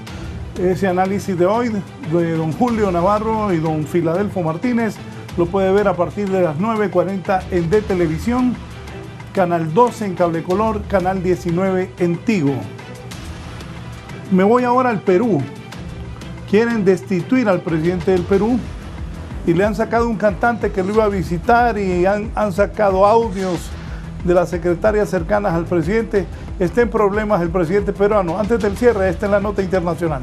Ese análisis de hoy de don Julio Navarro y don Filadelfo Martínez lo puede ver a partir de las 9:40 en D Televisión, Canal 12 en Cable Color, Canal 19 en Tigo. Me voy ahora al Perú. Quieren destituir al presidente del Perú y le han sacado un cantante que lo iba a visitar y han sacado audios de las secretarias cercanas al presidente. Está en problemas el presidente peruano. Antes del cierre, esta es la nota internacional.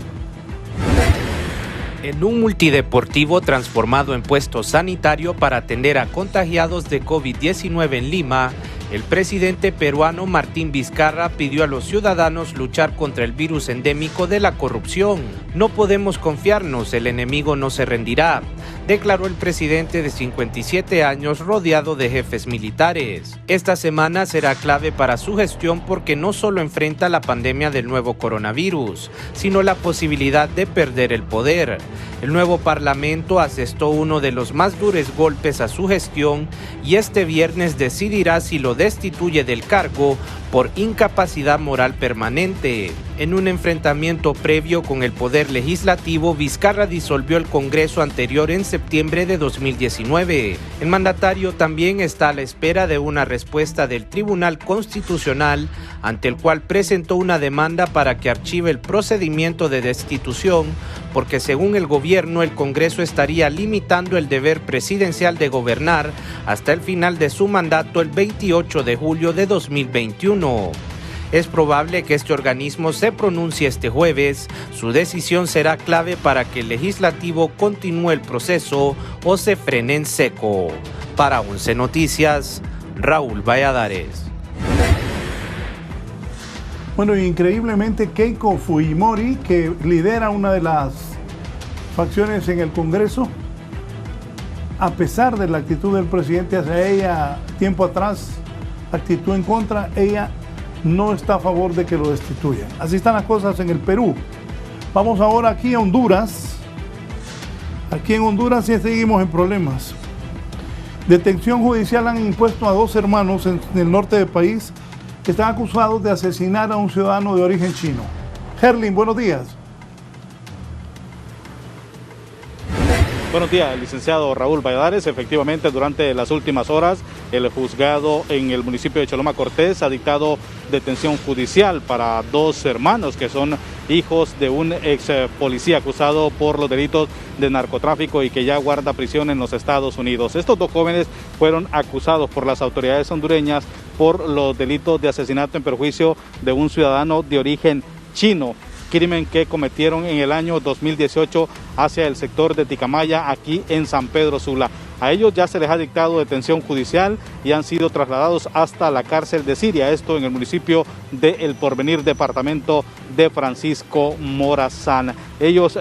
En un multideportivo transformado en puesto sanitario para atender a contagiados de COVID-19 en Lima, el presidente peruano Martín Vizcarra pidió a los ciudadanos luchar contra el virus endémico de la corrupción. No podemos confiarnos, el enemigo no se rendirá, declaró el presidente de 57 años rodeado de jefes militares. Esta semana será clave para su gestión porque no solo enfrenta la pandemia del nuevo coronavirus, sino la posibilidad de perder el poder. El nuevo parlamento asestó uno de los más duros golpes a su gestión y este viernes decidirá si lo destituye del cargo por incapacidad moral permanente. En un enfrentamiento previo con el Poder Legislativo, Vizcarra disolvió el Congreso anterior en septiembre de 2019. El mandatario también está a la espera de una respuesta del Tribunal Constitucional, ante el cual presentó una demanda para que archive el procedimiento de destitución, porque según el gobierno, el Congreso estaría limitando el deber presidencial de gobernar hasta el final de su mandato el 28 de julio de 2021. Es probable que este organismo se pronuncie este jueves. Su decisión será clave para que el legislativo continúe el proceso o se frene en seco. Para 11 Noticias, Raúl Valladares. Bueno, increíblemente Keiko Fujimori, que lidera una de las facciones en el Congreso, a pesar de la actitud del presidente hacia ella tiempo atrás, actitud en contra, ella no está a favor de que lo destituyan. Así están las cosas en el Perú. Vamos ahora aquí a Honduras. Aquí en Honduras sí seguimos en problemas. Detención judicial han impuesto a 2 hermanos en el norte del país que están acusados de asesinar a un ciudadano de origen chino. Herlin, buenos días. Buenos días, licenciado Raúl Valladares. Efectivamente, durante las últimas horas, el juzgado en el municipio de Choloma Cortés ha dictado detención judicial para 2 hermanos que son hijos de un ex policía acusado por los delitos de narcotráfico y que ya guarda prisión en los Estados Unidos. Estos 2 jóvenes fueron acusados por las autoridades hondureñas por los delitos de asesinato en perjuicio de un ciudadano de origen chino, crimen que cometieron en el año 2018 hacia el sector de Ticamaya, aquí en San Pedro Sula. A ellos ya se les ha dictado detención judicial y han sido trasladados hasta la cárcel de Siria, esto en el municipio de El Porvenir, departamento de Francisco Morazán. Ellos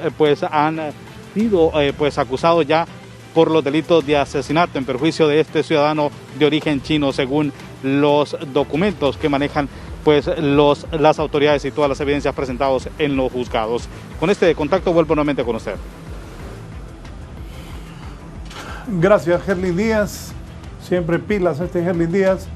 han sido acusados ya por los delitos de asesinato en perjuicio de este ciudadano de origen chino, según los documentos que manejan las autoridades y todas las evidencias presentadas en los juzgados. Con este contacto vuelvo nuevamente con usted. Gracias, Herlin Díaz. Siempre pilas Herlin Díaz.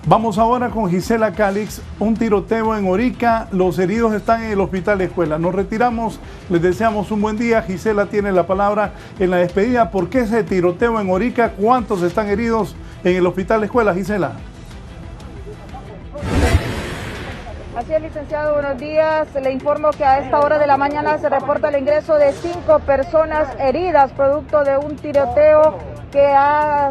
Vamos ahora con Gisela Calix. Un tiroteo en Orica. Los heridos están en el hospital escuela. Nos retiramos. Les deseamos un buen día. Gisela tiene la palabra en la despedida. ¿Por qué ese tiroteo en Orica? ¿Cuántos están heridos en el hospital escuela, Gisela? Así es, licenciado, buenos días. Le informo que a esta hora de la mañana se reporta el ingreso de 5 personas heridas producto de un tiroteo que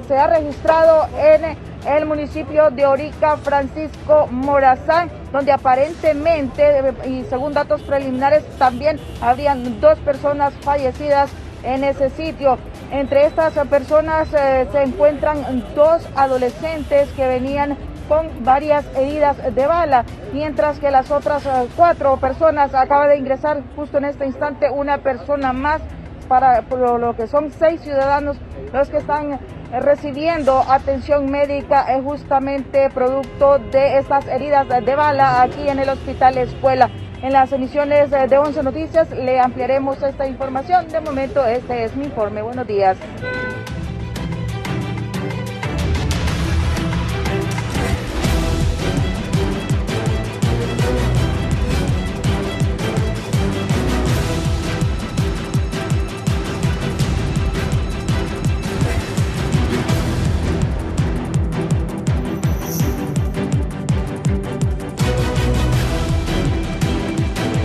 se ha registrado en el municipio de Orica, Francisco Morazán, donde aparentemente, y según datos preliminares, también habrían 2 personas fallecidas en ese sitio. Entre estas personas se encuentran 2 adolescentes que venían con varias heridas de bala, mientras que las otras 4 personas acaba de ingresar justo en este instante una persona más, por lo que son 6 ciudadanos los que están recibiendo atención médica justamente producto de estas heridas de bala aquí en el Hospital Escuela. En las emisiones de 11 Noticias le ampliaremos esta información. De momento este es mi informe. Buenos días.